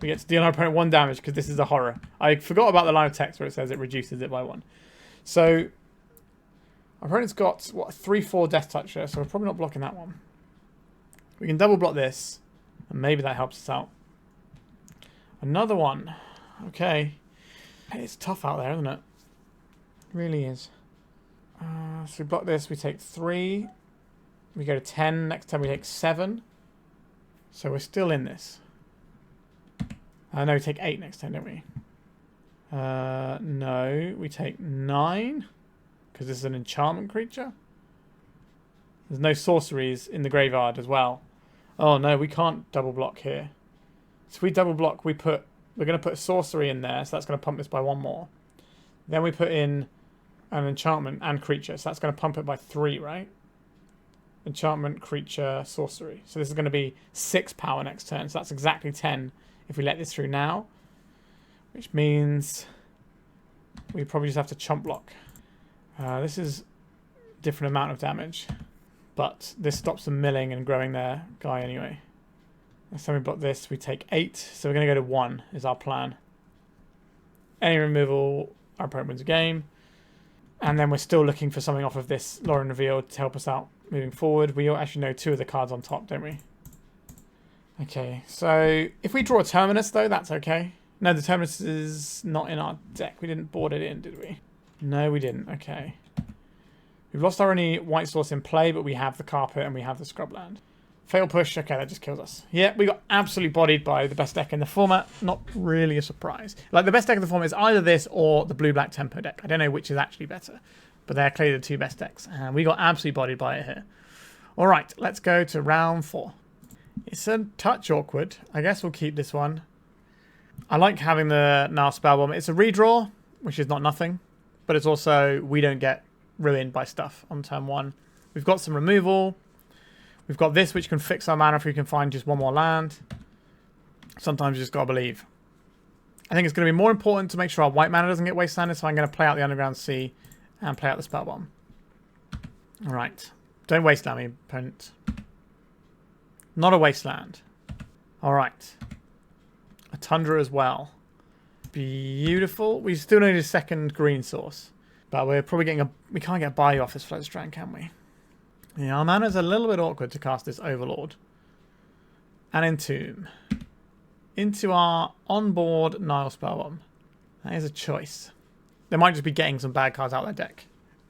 We get to deal our opponent 1 damage because this is a horror. I forgot about the line of text where it says it reduces it by 1. So our opponent's got, what, a 3/4 Death Toucher, so we're probably not blocking that one. We can double block this, and maybe that helps us out. Another one. Okay. It's tough out there, isn't it? It really is. So we block this, we take 3. We go to 10. Next time we take 7. So we're still in this. No, we take 8 next time, don't we? No, we take 9. Because this is an enchantment creature. There's no sorceries in the graveyard as well. Oh no, we can't double block here. So if we double block, we're going to put a sorcery in there, so that's going to pump this by 1 more. Then we put in an enchantment and creature, so that's going to pump it by 3, right? Enchantment, creature, sorcery. So this is going to be 6 power next turn, so that's exactly 10 if we let this through now. Which means we probably just have to chump block. This is a different amount of damage, but this stops them milling and growing their guy anyway. Next time we block this, we take 8, so we're going to go to 1 is our plan. Any removal, our opponent wins a game. And then we're still looking for something off of this Lorien Revealed to help us out moving forward. We actually know 2 of the cards on top, don't we? Okay, so if we draw a Terminus, though, that's okay. No, the Terminus is not in our deck. We didn't board it in, did we? No, we didn't. Okay. We've lost our only white source in play, but we have the carpet and we have the Scrubland. Fatal push. Okay, that just kills us. Yeah, we got absolutely bodied by the best deck in the format. Not really a surprise. Like, the best deck in the format is either this or the blue-black tempo deck. I don't know which is actually better, but they're clearly the 2 best decks. And we got absolutely bodied by it here. All right, let's go to round 4. It's a touch awkward. I guess we'll keep this one. I like having the Nihil Spellbomb. It's a redraw, which is not nothing. But it's also, we don't get ruined by stuff on turn 1. We've got some removal. We've got this, which can fix our mana if we can find just 1 more land. Sometimes you just got to believe. I think it's going to be more important to make sure our white mana doesn't get wastelanded, so I'm going to play out the Underground Sea and play out the Spellbomb. Alright. Don't wasteland me, opponent. Not a wasteland. Alright. A Tundra as well. Beautiful. We still need a second green source. But we're probably getting a... We can't get a Bayou off this Flooded Strand, can we? Yeah, our mana's a little bit awkward to cast this Overlord. And Entomb. Into our onboard Nihil Spellbomb. That is a choice. They might just be getting some bad cards out of their deck.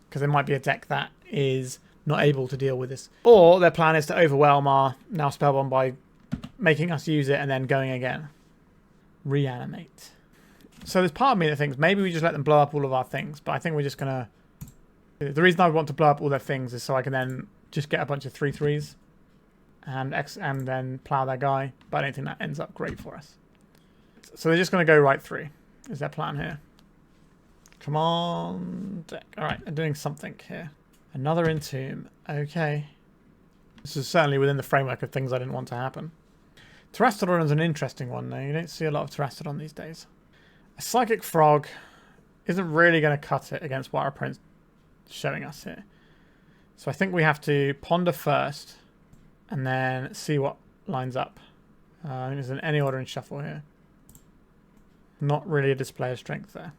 Because there might be a deck that is not able to deal with this. Or their plan is to overwhelm our Nihil Spellbomb by making us use it and then going again. Reanimate. So there's part of me that thinks maybe we just let them blow up all of our things. But I think we're just going to... The reason I want to blow up all their things is so I can then just get a bunch of 3/3s and then plow their guy. But I don't think that ends up great for us. So they're just going to go right through. Is their plan here? Come on, deck. Alright, they're doing something here. Another Entomb. Okay. This is certainly within the framework of things I didn't want to happen. Terastodon is an interesting one, though. You don't see a lot of Terastodon these days. A Psychic Frog isn't really going to cut it against what our opponent's showing us here. So I think we have to ponder first and then see what lines up. I think there's an any order and shuffle here. Not really a display of strength there.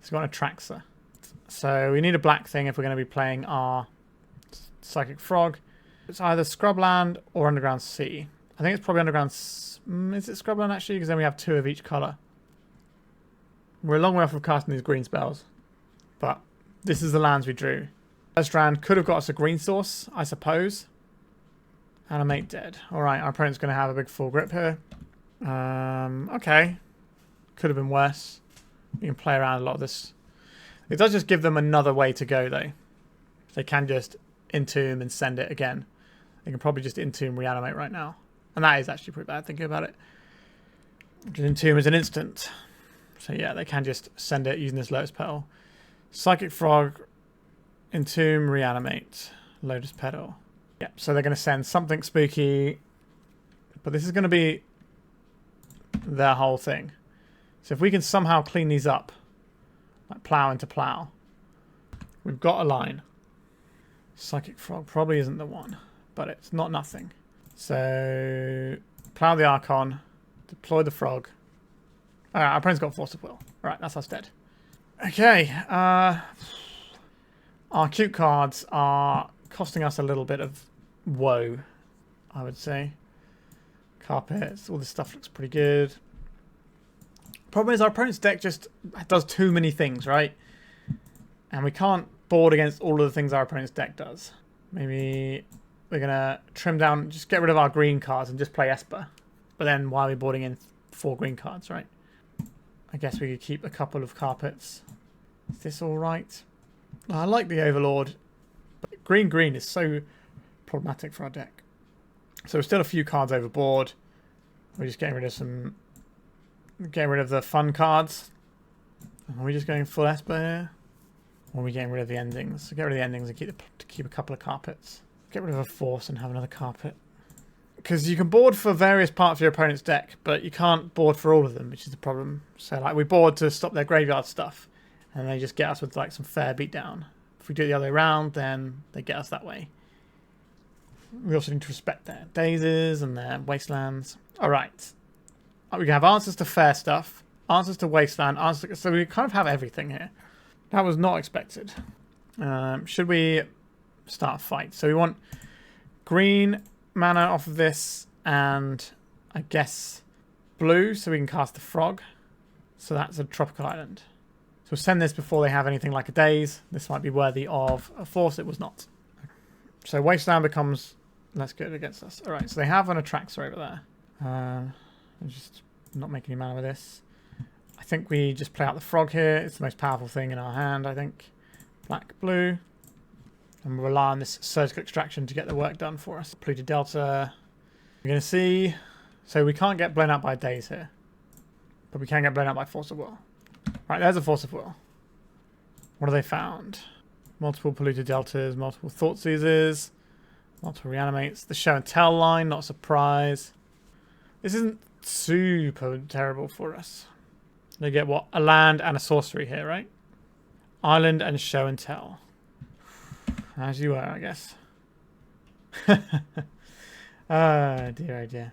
It's got an Atraxa. So we need a black thing if we're going to be playing our Psychic Frog. It's either Scrubland or Underground Sea. I think it's probably Underground... Is it Scrubland actually? Because then we have 2 of each colour. We're a long way off of casting these green spells. But this is the lands we drew. Flooded Strand could have got us a green source, I suppose. Animate dead. Alright, our opponent's going to have a big full grip here. Okay. Could have been worse. You can play around a lot of this. It does just give them another way to go, though. They can just Entomb and send it again. They can probably just Entomb Reanimate right now. And that is actually pretty bad, thinking about it. Because Entomb is an instant. So yeah, they can just send it using this Lotus Petal. Psychic Frog, Entomb, Reanimate, Lotus Petal. Yep, so they're going to send something spooky. But this is going to be their whole thing. So if we can somehow clean these up, like plow into plow, we've got a line. Psychic Frog probably isn't the one, but it's not nothing. So, plow the Archon, deploy the Frog. Our opponent's got Force of Will. Right, that's us dead. Okay, our cute cards are costing us a little bit of woe, I would say. Carpets, all this stuff looks pretty good. Problem is our opponent's deck just does too many things, right? And we can't board against all of the things our opponent's deck does. Maybe we're going to trim down, just get rid of our green cards and just play Esper. But then why are we boarding in 4 green cards, right? I guess we could keep a couple of carpets. Is this alright? I like the Overlord. But green is so problematic for our deck. So we're still a few cards overboard. We're just getting rid of some... Getting rid of the fun cards. Are we just going full Esper here? Or are we getting rid of the endings? So get rid of the endings and keep a couple of carpets. Get rid of a Force and have another carpet. Because you can board for various parts of your opponent's deck, but you can't board for all of them, which is the problem. So like we board to stop their graveyard stuff, and they just get us with like some fair beatdown. If we do it the other way around, then they get us that way. We also need to respect their daisies and their wastelands. Alright. We can have answers to fair stuff, answers to wasteland, answers to, so we kind of have everything here. That was not expected. Should we start a fight? So we want green mana off of this and I guess blue so we can cast the frog. So that's a tropical island. So we'll send this before they have anything like a daze. This might be worthy of a Force. It was not. So wasteland becomes less good against us. Alright, so they have an Atraxa over there. Just not making any mana with this. I think we just play out the frog here. It's the most powerful thing in our hand, I think. Black, blue. And we'll rely on this surgical extraction to get the work done for us. Polluted Delta. We're going to see. So we can't get blown out by daze here. But we can get blown out by Force of Will. Right, there's a Force of Will. What have they found? Multiple Polluted Deltas, multiple Thought Seizers, multiple Reanimates. The Show and Tell line, not a surprise. This isn't super terrible for us. They get what? A land and a sorcery here, right? Island and Show and Tell. As you were, I guess. Oh dear, oh dear.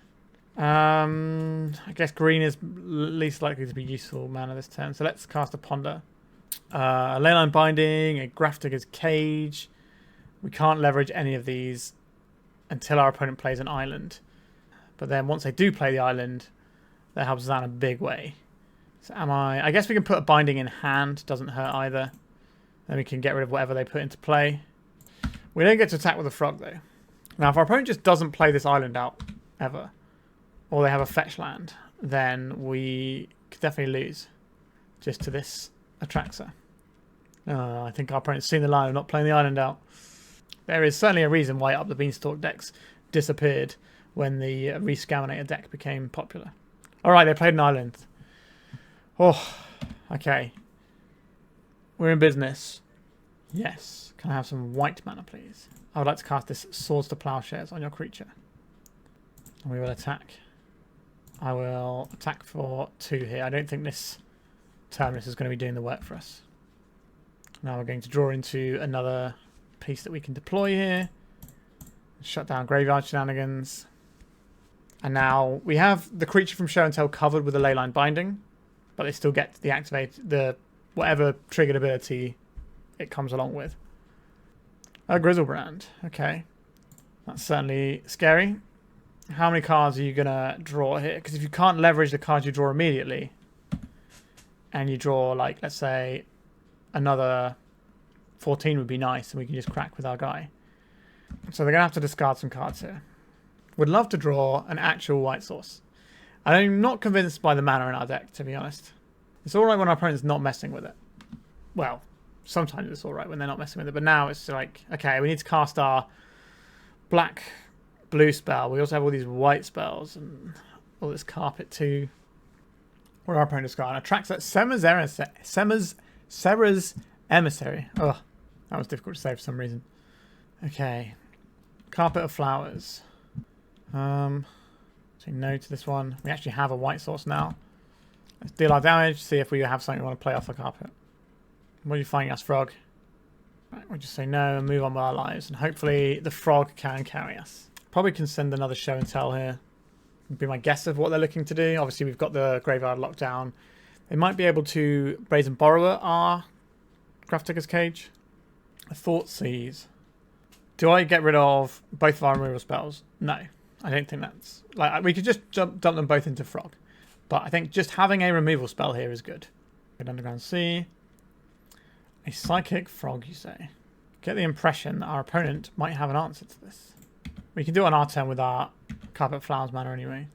I guess green is least likely to be useful mana this turn. So let's cast a Ponder. A Leyline Binding, a Grafdigger's Cage. We can't leverage any of these until our opponent plays an island. But then once they do play the island, that helps us out in a big way. So I guess we can put a Binding in hand. Doesn't hurt either. Then we can get rid of whatever they put into play. We don't get to attack with a frog though. Now if our opponent just doesn't play this island out ever, or they have a fetch land, then we could definitely lose just to this Atraxa. I think our opponent's seen the line of not playing the island out. There is certainly a reason why Up The Beanstalk decks disappeared when the Rescaminator deck became popular. Alright, they played an island. Oh, okay. We're in business. Yes. Can I have some white mana, please? I would like to cast this Swords to Plowshares on your creature. And we will attack. I will attack for 2 here. I don't think this Terminus is going to be doing the work for us. Now we're going to draw into another piece that we can deploy here. Shut down graveyard shenanigans. And now we have the creature from Show and Tell covered with a Leyline Binding, but they still get the whatever triggered ability it comes along with. A Grizzlebrand. Okay. That's certainly scary. How many cards are you going to draw here? Because if you can't leverage the cards you draw immediately, and you draw, like, let's say, another 14 would be nice, and we can just crack with our guy. So they're going to have to discard some cards here. Would love to draw an actual white source. I'm not convinced by the mana in our deck, to be honest. It's alright when our opponent's not messing with it. Well, sometimes it's alright when they're not messing with it, but now it's like, okay, we need to cast our black-blue spell. We also have all these white spells and all this carpet too. What our opponent discard? Attracts that Serra's Emissary. Oh, that was difficult to say for some reason. Okay. Carpet of Flowers. Say no to this one. We actually have a white source now. Let's deal our damage, see if we have something we want to play off the carpet. What are you finding us, Frog? Right, we'll just say no and move on with our lives. And hopefully the frog can carry us. Probably can send another show and tell here. Would be my guess of what they're looking to do. Obviously, we've got the graveyard locked down. They might be able to Brazen Borrower our Grafdigger's Cage. A Thought Seize. Do I get rid of both of our removal spells? No. I don't think that's... Like, we could just dump them both into Frog. But I think just having a removal spell here is good. Good Underground Sea. A Psychic Frog, you say. Get the impression that our opponent might have an answer to this. We can do it on our turn with our Carpet Flowers mana anyway.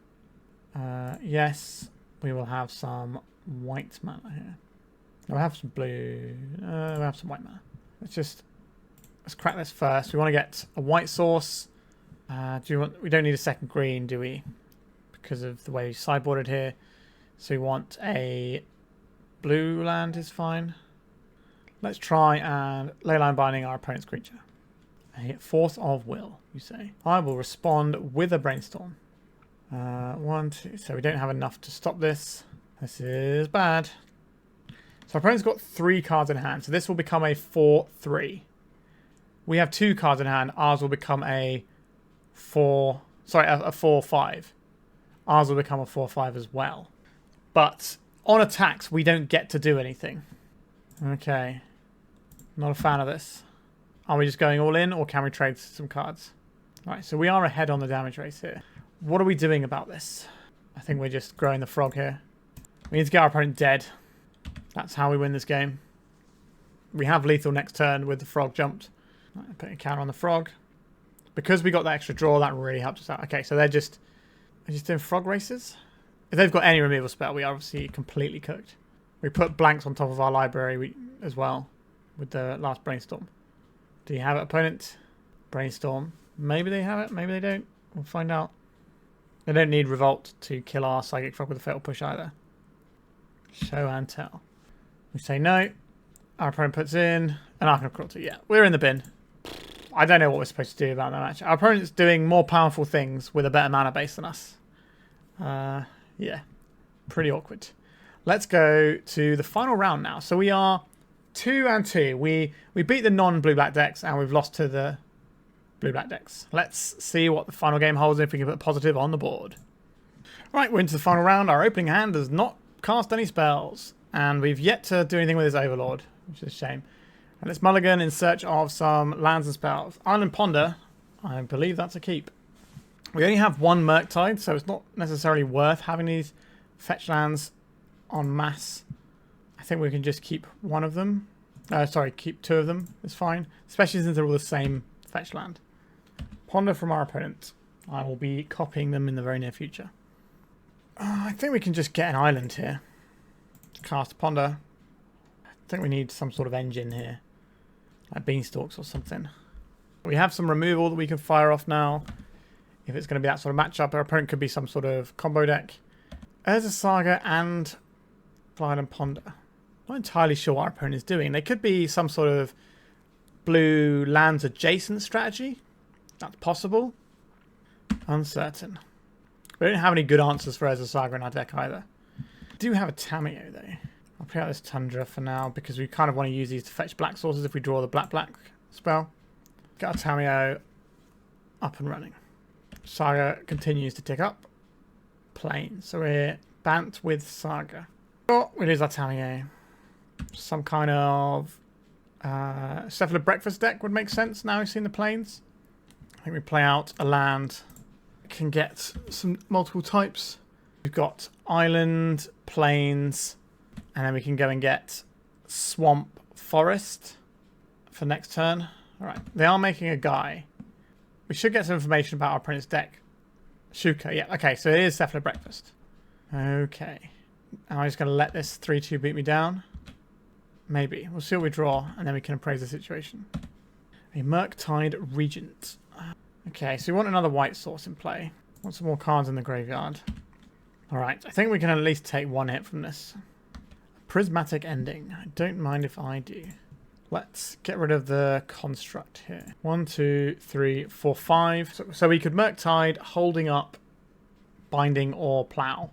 Yes, we will have some white mana here. No, we'll have some blue. We'll have some white mana. Let's crack this first. We want to get a white source. We don't need a second green, do we? Because of the way we sideboarded here. So we want a blue land is fine. Let's try and Leyline Binding our opponent's creature. A Force of Will, you say. I will respond with a Brainstorm. 1, 2. So we don't have enough to stop this. This is bad. So our opponent's got 3 cards in hand. So this will become a 4-3. We have 2 cards in hand. Ours will become a 4-5. Ours will become a 4-5 as well. But on attacks, we don't get to do anything. Okay. Not a fan of this. Are we just going all in, or can we trade some cards? Right, so we are ahead on the damage race here. What are we doing about this? I think we're just growing the frog here. We need to get our opponent dead. That's how we win this game. We have lethal next turn with the frog jumped. Right, put a counter on the frog. Because we got that extra draw, that really helps us out. Okay, so they're just doing frog races. If they've got any removal spell, we are obviously completely cooked. We put blanks on top of our library as well with the last Brainstorm. Do you have it, opponent? Brainstorm. Maybe they have it, maybe they don't. We'll find out. They don't need Revolt to kill our Psychic Frog with a Fatal Push either. Show and tell. We say no. Our opponent puts in an Arcana of Cruelty. Yeah, we're in the bin. I don't know what we're supposed to do about that match. Our opponent's doing more powerful things with a better mana base than us. Yeah, pretty awkward. Let's go to the final round now. So we are 2-2. We beat the non-blue-black decks and we've lost to the blue-black decks. Let's see what the final game holds if we can put positive on the board. Right, we're into the final round. Our opening hand does not cast any spells. And we've yet to do anything with his Overlord, which is a shame. And let's mulligan in search of some lands and spells. Island Ponder, I believe that's a keep. We only have 1 Murktide, so it's not necessarily worth having these fetch lands en masse. I think we can just keep one of them. Keep 2 of them. It's fine, especially since they're all the same fetch land. Ponder from our opponent. I will be copying them in the very near future. I think we can just get an island here. Cast Ponder. I think we need some sort of engine here. Like Beanstalks or something. We have some removal that we can fire off now. If it's going to be that sort of matchup, our opponent could be some sort of combo deck. Urza Saga and Island Ponder. Not entirely sure what our opponent is doing. They could be some sort of blue lands adjacent strategy. That's possible. Uncertain. We don't have any good answers for Urza Saga in our deck either. We do have a Tamiyo though. I'll play out this Tundra for now because we kind of want to use these to fetch black sources if we draw the black spell. Get our Tamiyo up and running. Saga continues to tick up. Plain. So we're Bant with Saga. Oh, we lose our Tamiyo. Some kind of Cephalid Breakfast deck would make sense now we've seen the plains. I think we play out a land. Can get some multiple types. We've got island, plains, and then we can go and get swamp, forest for next turn. Alright, they are making a guy. We should get some information about our opponent's deck. Shuka, yeah, okay, so it is Cephalid Breakfast. Okay. I'm just going to let this 3-2 beat me down. Maybe. We'll see what we draw, and then we can appraise the situation. A Murktide Regent. Okay, so we want another white source in play. Want some more cards in the graveyard. Alright, I think we can at least take 1 hit from this. Prismatic Ending. I don't mind if I do. Let's get rid of the construct here. 1, 2, 3, 4, 5. So we could Murktide holding up Binding or Plow.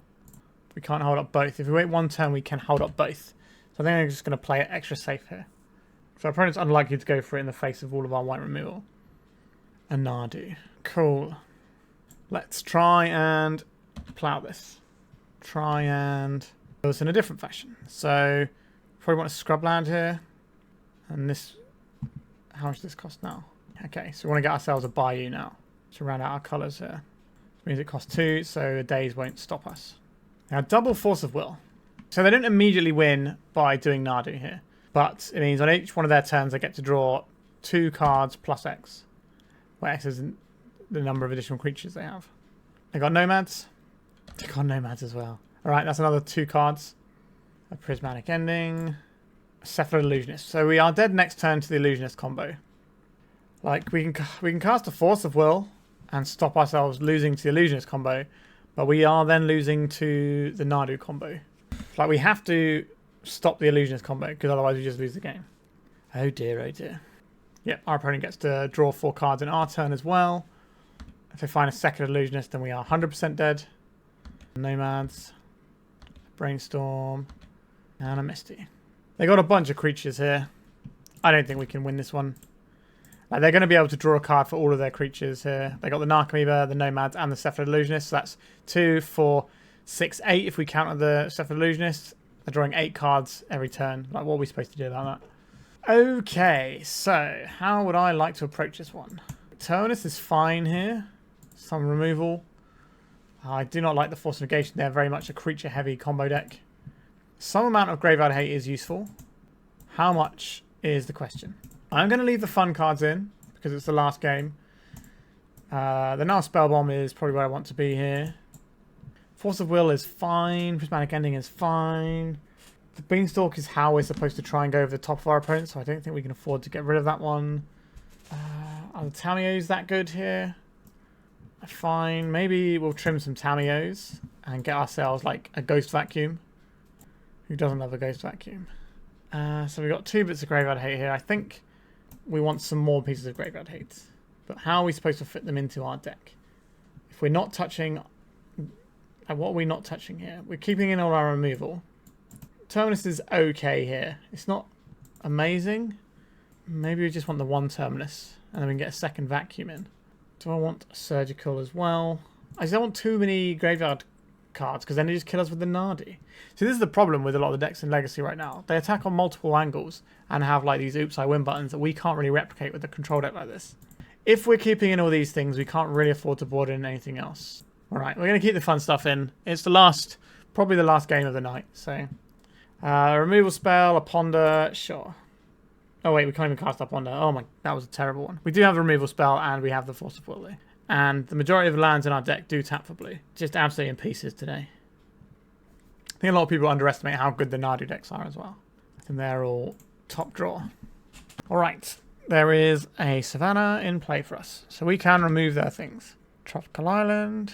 We can't hold up both. If we wait 1 turn, we can hold up both. So I think I'm just going to play it extra safe here. So our opponent's unlikely to go for it in the face of all of our white removal. A Nadu. Cool. Let's try and plow this. Try and do this in a different fashion. So, probably want a Scrubland here. And this... How much does this cost now? Okay, so we want to get ourselves a Bayou now. To round out our colours here. Which means it costs 2, so the days won't stop us. Now, double Force of Will. So they don't immediately win by doing Nadu here. But it means on each one of their turns they get to draw 2 cards plus X. Where X is the number of additional creatures they have. They got Nomads. They got Nomads as well. Alright, that's another 2 cards. A Prismatic Ending. A Cephalid Illusionist. So we are dead next turn to the Illusionist combo. Like, we can cast a Force of Will and stop ourselves losing to the Illusionist combo. But we are then losing to the Nadu combo. Like, we have to stop the Illusionist combo, because otherwise we just lose the game. Oh dear, oh dear. Yep, our opponent gets to draw 4 cards in our turn as well. If they find a second Illusionist, then we are 100% dead. Nomads, Brainstorm, and a Misty. They got a bunch of creatures here. I don't think we can win this one. Like, they're going to be able to draw a card for all of their creatures here. They got the Narcomoeba, the Nomads, and the Cephalid Illusionist. So that's 2, 4, 6, 8 if we count the Cephalid Illusionist. They're drawing 8 cards every turn. Like, what are we supposed to do about that? Okay, so how would I like to approach this one? Turnus is fine here. Some removal. I do not like the Force of Negation. They're very much a creature-heavy combo deck. Some amount of Graveyard Hate is useful. How much is the question? I'm going to leave the fun cards in, because it's the last game. The Nihil Spellbomb is probably where I want to be here. Force of Will is fine. Prismatic Ending is fine. The Beanstalk is how we're supposed to try and go over the top of our opponent, so I don't think we can afford to get rid of that one. Are the Tamiyos that good here? Fine. Maybe we'll trim some Tamiyos and get ourselves like a Ghost Vacuum. Who doesn't love a Ghost Vacuum? So we've got 2 bits of Graveyard Hate here. I think we want some more pieces of Graveyard Hate. But how are we supposed to fit them into our deck? If we're not touching... what are we not touching here? We're keeping in all our removal. Terminus is okay here. It's not amazing. Maybe we just want the 1 Terminus. And then we can get a second Vacuum in. Do I want a Surgical as well? I don't want too many Graveyard cards, because then they just kill us with the Nadi. So this is the problem with a lot of the decks in Legacy right now. They attack on multiple angles and have like these oops I win buttons that we can't really replicate with a control deck like this. If we're keeping in all these things, we can't really afford to board in anything else. Alright, we're going to keep the fun stuff in. It's the last, probably the last game of the night. So, removal spell, a Ponder, sure. Oh wait, we can't even cast up Ponder. Oh my, that was a terrible one. We do have the removal spell and we have the Force of Will though. And the majority of the lands in our deck do tap for blue. Just absolutely in pieces today. I think a lot of people underestimate how good the Nadu decks are as well. I think they're all top draw. Alright, there is a Savannah in play for us. So we can remove their things. Tropical Island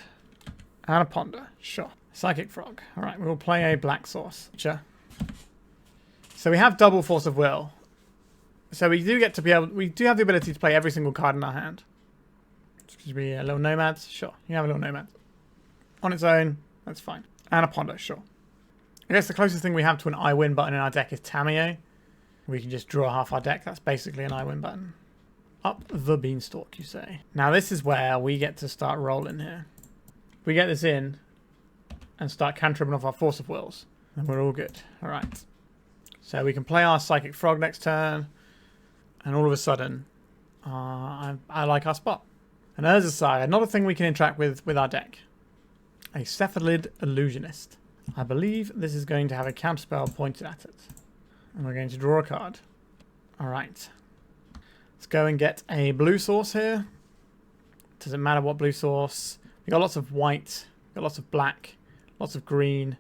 and a Ponder. Sure. Psychic Frog. Alright, we will play a Black Source. Sure. So we have double Force of Will. So we do get to be able... We do have the ability to play every single card in our hand. Should be a little Nomads? Sure. You have a little Nomad. On its own, that's fine. And a Ponder, sure. I guess the closest thing we have to an I win button in our deck is Tamiyo. We can just draw half our deck. That's basically an I win button. Up the Beanstalk, you say. Now this is where we get to start rolling here. We get this in and start cantripping off our Force of Wills. And we're all good. Alright. So we can play our Psychic Frog next turn. And all of a sudden, I like our spot. And Urza Saga, not a thing we can interact with our deck. A Cephalid Illusionist. I believe this is going to have a counterspell pointed at it. And we're going to draw a card. Alright. Let's go and get a blue source here. Doesn't matter what blue source. We've got lots of white, we've got lots of black, lots of green.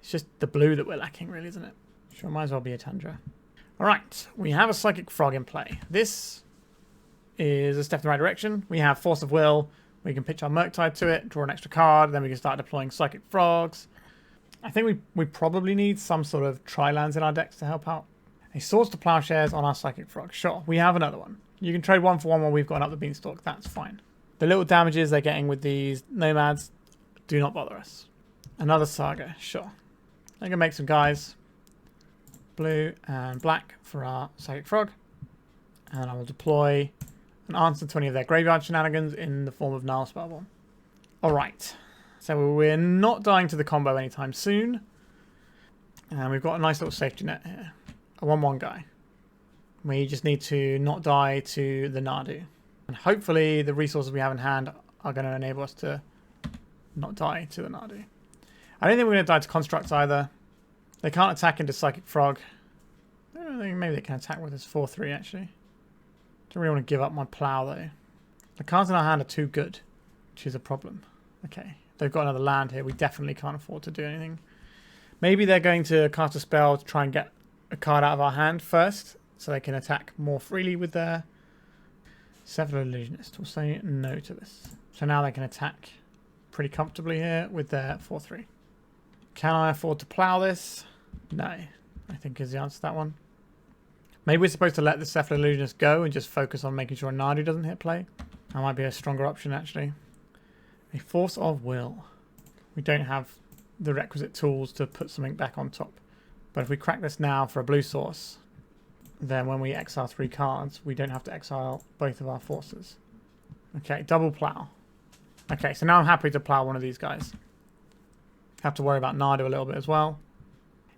It's just the blue that we're lacking, really, isn't it? Sure, might as well be a Tundra. Alright, we have a Psychic Frog in play. This is a step in the right direction. We have Force of Will. We can pitch our Murktide to it, draw an extra card, then we can start deploying Psychic Frogs. I think we probably need some sort of tri-lands in our decks to help out. A Swords to Plowshares on our Psychic Frog. Sure, we have another one. You can trade 1 for 1 while we've gone up the Beanstalk. That's fine. The little damages they're getting with these Nomads do not bother us. Another Saga. Sure. I can make some guys. blue and black for our Psychic Frog. And I will deploy an answer to any of their graveyard shenanigans in the form of Nihil Spellbomb. Alright, so we're not dying to the combo anytime soon. And we've got a nice little safety net here. A 1-1 guy. We just need to not die to the Nadu. And hopefully the resources we have in hand are going to enable us to not die to the Nadu. I don't think we're going to die to constructs either. They can't attack into Psychic Frog. I don't think maybe they can attack with this 4-3 actually. Don't really want to give up my plow though. The cards in our hand are too good, which is a problem. Okay, they've got another land here. We definitely can't afford to do anything. Maybe they're going to cast a spell to try and get a card out of our hand first, so they can attack more freely with their Several Illusionist. We'll say no to this. So now they can attack pretty comfortably here with their 4-3. Can I afford to plow this? No, I think is the answer to that one. Maybe we're supposed to let the Cephalid Illusionist go and just focus on making sure Nadu doesn't hit play. That might be a stronger option actually. A Force of Will. We don't have the requisite tools to put something back on top. But if we crack this now for a blue source, then when we exile 3 cards, we don't have to exile both of our forces. Okay, double plow. Okay, so now I'm happy to plow one of these guys. Have to worry about Nadu a little bit as well.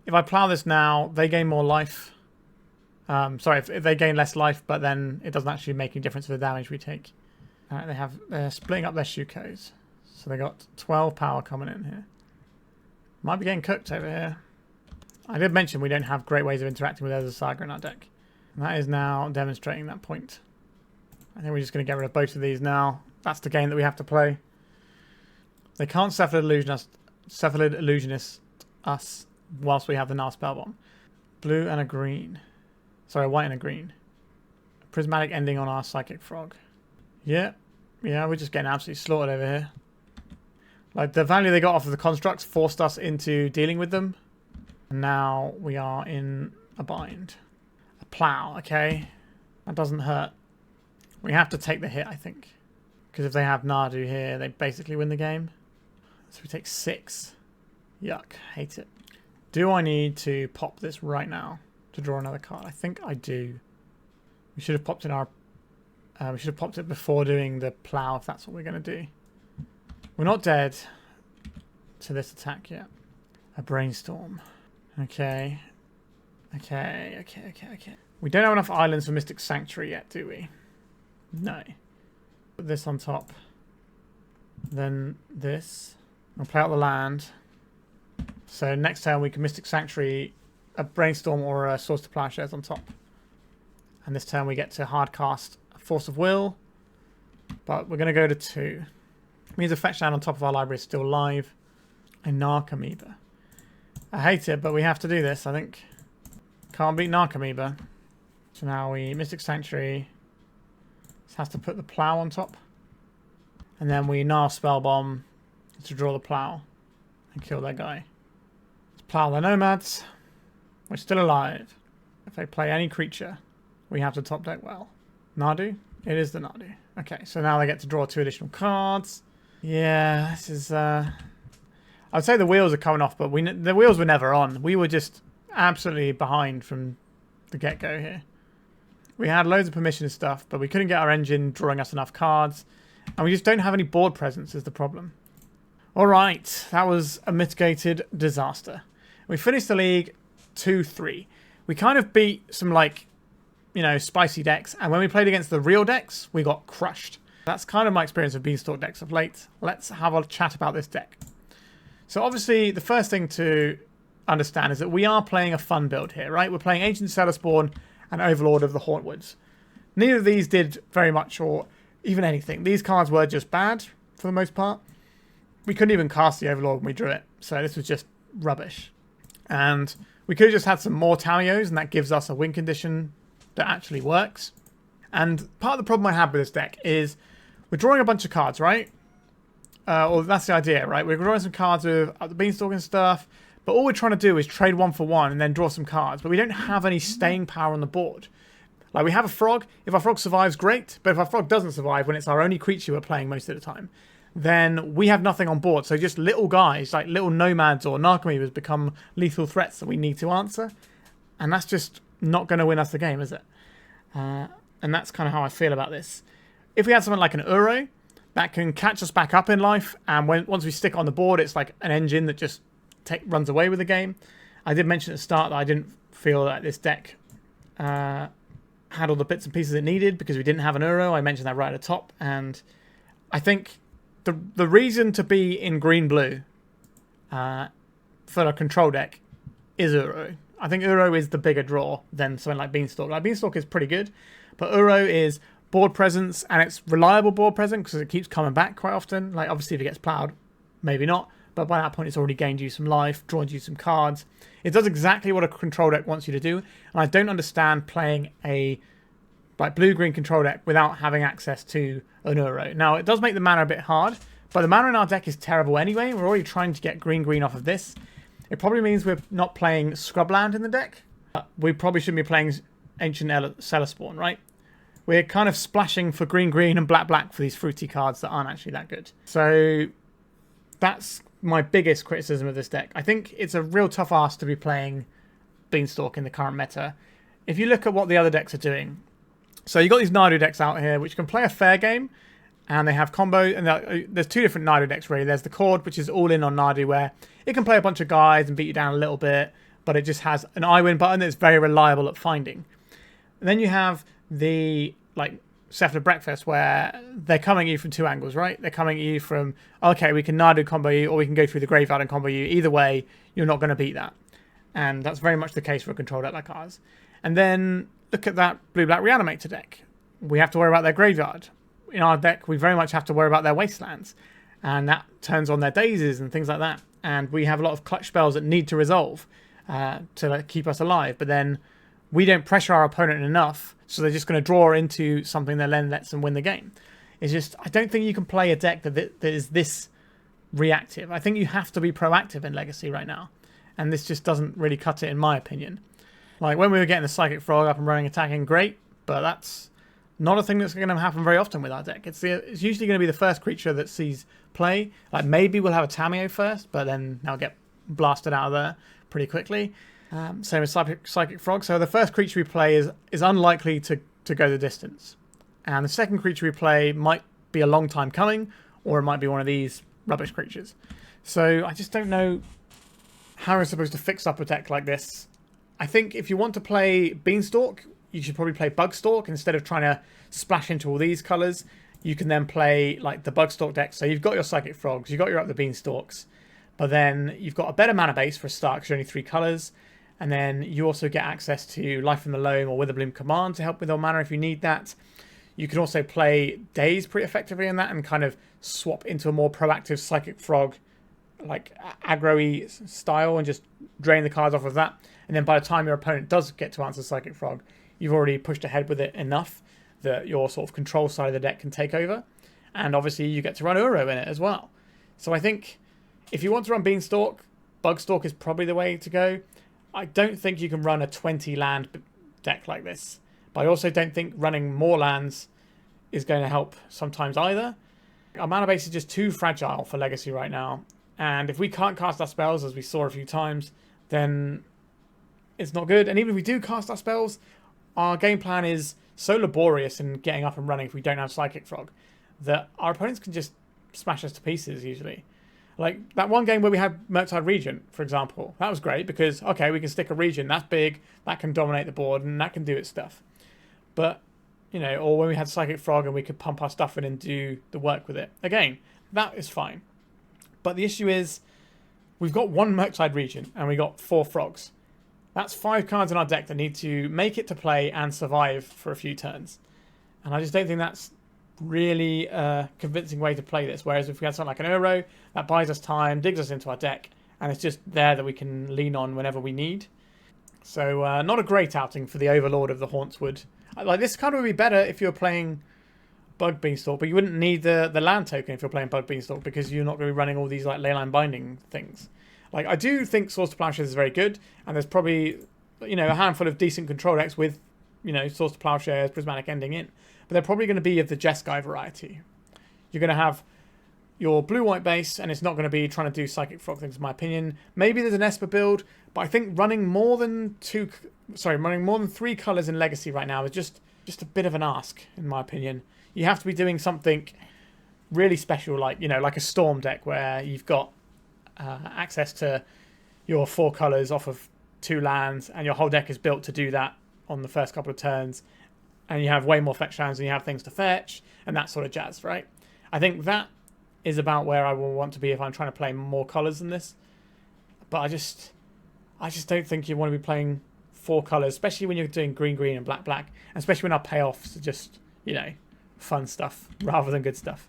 If I plow this now, they gain more life. Sorry, if they gain less life, but then it doesn't actually make any difference to the damage we take. Alright, they're splitting up their Shukos. So they got 12 power coming in here. Might be getting cooked over here. I did mention we don't have great ways of interacting with Urza Saga in our deck. And that is now demonstrating that point. I think we're just going to get rid of both of these now. That's the game that we have to play. They can't Cephalid Illusionist us whilst we have the Nihil Spellbomb. Blue and a green. Sorry, white and a green. Prismatic Ending on our Psychic Frog. Yeah, we're just getting absolutely slaughtered over here. Like, the value they got off of the constructs forced us into dealing with them. And now we are in a bind. A plow, okay. That doesn't hurt. We have to take the hit, I think. Because if they have Nadu here, they basically win the game. So we take 6. Yuck, hate it. Do I need to pop this right now to draw another card? I think I do. We should have popped in our... we should have popped it before doing the plow if that's what we're going to do. We're not dead to this attack yet. A Brainstorm. Okay. Okay. We don't have enough islands for Mystic Sanctuary yet, do we? No. Put this on top. Then this. I'll play out the land. So next turn we can Mystic Sanctuary a Brainstorm or a Source to Plowshares on top. And this turn we get to hardcast a Force of Will. But we're going to go to 2. Means a fetch land on top of our library is still live. A Narcomoeba. I hate it, but we have to do this, I think. Can't beat Narcomoeba. So now we Mystic Sanctuary. This has to put the plow on top. And then we Nihil Spellbomb to draw the plow and kill that guy. Let's plow the nomads. We're still alive. If they play any creature, we have to top deck well. Nadu? It is the Nadu. Okay, so now they get to draw 2 additional cards. Yeah, this is... I'd say the wheels are coming off, but the wheels were never on. We were just absolutely behind from the get-go here. We had loads of permission and stuff, but we couldn't get our engine drawing us enough cards. And we just don't have any board presence is the problem. Alright, that was a mitigated disaster. We finished the league 2-3. We kind of beat some, like, you know, spicy decks. And when we played against the real decks, we got crushed. That's kind of my experience of Beanstalk decks of late. Let's have a chat about this deck. So obviously, the first thing to understand is that we are playing a fun build here, right? We're playing Ancient Cellarspawn and Overlord of the Hauntwoods. Neither of these did very much or even anything. These cards were just bad for the most part. We couldn't even cast the Overlord when we drew it, so this was just rubbish. And we could have just had some more Tamiyos, and that gives us a win condition that actually works. And part of the problem I have with this deck is we're drawing a bunch of cards, right? Or that's the idea, right? We're drawing some cards with Up The Beanstalk and stuff, but all we're trying to do is trade 1 for 1 and then draw some cards, but we don't have any staying power on the board. Like, we have a frog. If our frog survives, great, but if our frog doesn't survive when it's our only creature we're playing most of the time, then we have nothing on board. So just little guys, like little nomads or Narcomoebas, become lethal threats that we need to answer. And that's just not going to win us the game, is it? And that's kind of how I feel about this. If we had something like an Uro, that can catch us back up in life, and once we stick it on the board, it's like an engine that just runs away with the game. I did mention at the start that I didn't feel that this deck had all the bits and pieces it needed because we didn't have an Uro. I mentioned that right at the top, and I think the reason to be in green-blue for a control deck is Uro. I think Uro is the bigger draw than something like Beanstalk. Like Beanstalk is pretty good, but Uro is board presence, and it's reliable board presence because it keeps coming back quite often. Like obviously if it gets plowed, maybe not, but by that point it's already gained you some life, drawn you some cards. It does exactly what a control deck wants you to do, and I don't understand playing a like blue-green control deck without having access to an Uro. Now it does make the mana a bit hard, but the mana in our deck is terrible anyway. We're already trying to get green-green off of this. It probably means we're not playing Scrubland in the deck. We probably shouldn't be playing Ancient Cellarspawn, right? We're kind of splashing for green-green and black-black for these fruity cards that aren't actually that good. So that's my biggest criticism of this deck. I think it's a real tough ask to be playing Beanstalk in the current meta. If you look at what the other decks are doing, so you've got these Nadu decks out here which can play a fair game, and they have combo, and there's two different Nadu decks really. There's the Cord, which is all in on Nadu, where it can play a bunch of guys and beat you down a little bit, but it just has an I win button that's very reliable at finding. And then you have the like Cephalid Breakfast, where they're coming at you from two angles, right? They're coming at you from, okay, we can Nadu combo you, or we can go through the graveyard and combo you. Either way, you're not going to beat that. And that's very much the case for a control deck like ours. And then look at that blue-black Reanimator deck. We have to worry about their graveyard. In our deck, we very much have to worry about their wastelands. And that turns on their daisies and things like that. And we have a lot of clutch spells that need to resolve to keep us alive. But then we don't pressure our opponent enough, so they're just going to draw into something that then lets them win the game. It's just, I don't think you can play a deck that is this reactive. I think you have to be proactive in Legacy right now. And this just doesn't really cut it, in my opinion. Like, when we were getting the Psychic Frog up and running attacking, great, but that's not a thing that's going to happen very often with our deck. It's usually going to be the first creature that sees play. Like, maybe we'll have a Tamiyo first, but then they'll get blasted out of there pretty quickly. Same as Psychic Frog. So the first creature we play is unlikely to go the distance. And the second creature we play might be a long time coming, or it might be one of these rubbish creatures. So I just don't know how we're supposed to fix up a deck like this. I think if you want to play Beanstalk, you should probably play Bugstalk instead of trying to splash into all these colours. You can then play like the Bugstalk deck. So you've got your Psychic Frogs, you've got your Up The Beanstalks, but then you've got a better mana base for a start because you're only 3 colours. And then you also get access to Life from the Loam or Witherbloom Command to help with your mana if you need that. You can also play Daze pretty effectively in that and kind of swap into a more proactive Psychic Frog, like aggro-y style, and just drain the cards off of that. And then by the time your opponent does get to answer Psychic Frog, you've already pushed ahead with it enough that your sort of control side of the deck can take over. And obviously you get to run Uro in it as well. So I think if you want to run Beanstalk, Bugstalk is probably the way to go. I don't think you can run a 20 land deck like this. But I also don't think running more lands is going to help sometimes either. Our mana base is just too fragile for Legacy right now. And if we can't cast our spells, as we saw a few times, then it's not good. And even if we do cast our spells, our game plan is so laborious in getting up and running if we don't have Psychic Frog that our opponents can just smash us to pieces usually. Like that one game where we had Murktide Regent, for example. That was great because, okay, we can stick a Regent. That's big. That can dominate the board and that can do its stuff. But, you know, or when we had Psychic Frog and we could pump our stuff in and do the work with it. Again, that is fine. But the issue is we've got 1 Murktide Regent and we got 4 Frogs. That's 5 cards in our deck that need to make it to play and survive for a few turns. And I just don't think that's really a convincing way to play this. Whereas if we had something like an Uro, that buys us time, digs us into our deck, and it's just there that we can lean on whenever we need. So not a great outing for the Overlord of the Hauntwoods. Like, this card would be better if you were playing Bug Beanstalk, but you wouldn't need the land token if you're playing Bug Beanstalk because you're not going to be running all these like Leyline Binding things. Like, I do think Source to Plowshares is very good, and there's probably, you know, a handful of decent control decks with, you know, Source to Plowshares, Prismatic Ending in. But they're probably going to be of the Jeskai variety. You're going to have your blue-white base, and it's not going to be trying to do Psychic Frog things, in my opinion. Maybe there's an Esper build, But I think running more than three colours in Legacy right now is just a bit of an ask, in my opinion. You have to be doing something really special, like, you know, like a Storm deck where you've got access to your 4 colours off of 2 lands, and your whole deck is built to do that on the first couple of turns, and you have way more fetch lands and you have things to fetch and that sort of jazz, right? I think that is about where I will want to be if I'm trying to play more colours than this. But I just don't think you want to be playing 4 colours, especially when you're doing green, green and black, black, and especially when our payoffs are just, you know, fun stuff rather than good stuff.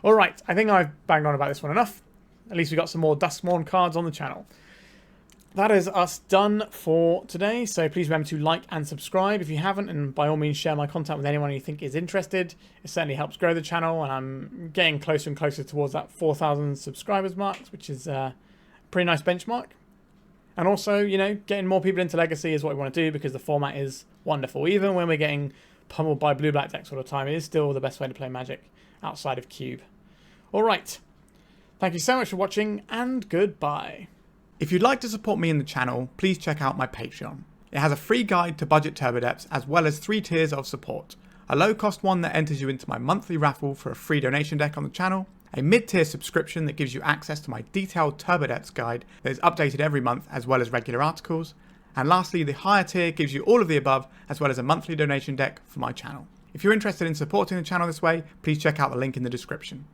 All right, I think I've banged on about this one enough. At least we got some more Duskmourn cards on the channel. That is us done for today, so please remember to like and subscribe if you haven't, and by all means share my content with anyone you think is interested. It certainly helps grow the channel, and I'm getting closer and closer towards that 4,000 subscribers mark, which is a pretty nice benchmark. And also, you know, getting more people into Legacy is what we want to do, because the format is wonderful. Even when we're getting pummeled by blue-black decks all the time, it is still the best way to play Magic outside of Cube. All right, thank you so much for watching, and goodbye. If you'd like to support me in the channel, please check out my Patreon. It has a free guide to budget turbo depths, as well as 3 tiers of support. A low cost one that enters you into my monthly raffle for a free donation deck on the channel, a mid-tier subscription that gives you access to my detailed turbo depths guide that is updated every month, as well as regular articles, and lastly the higher tier gives you all of the above, as well as a monthly donation deck for my channel. If you're interested in supporting the channel this way, please check out the link in the description.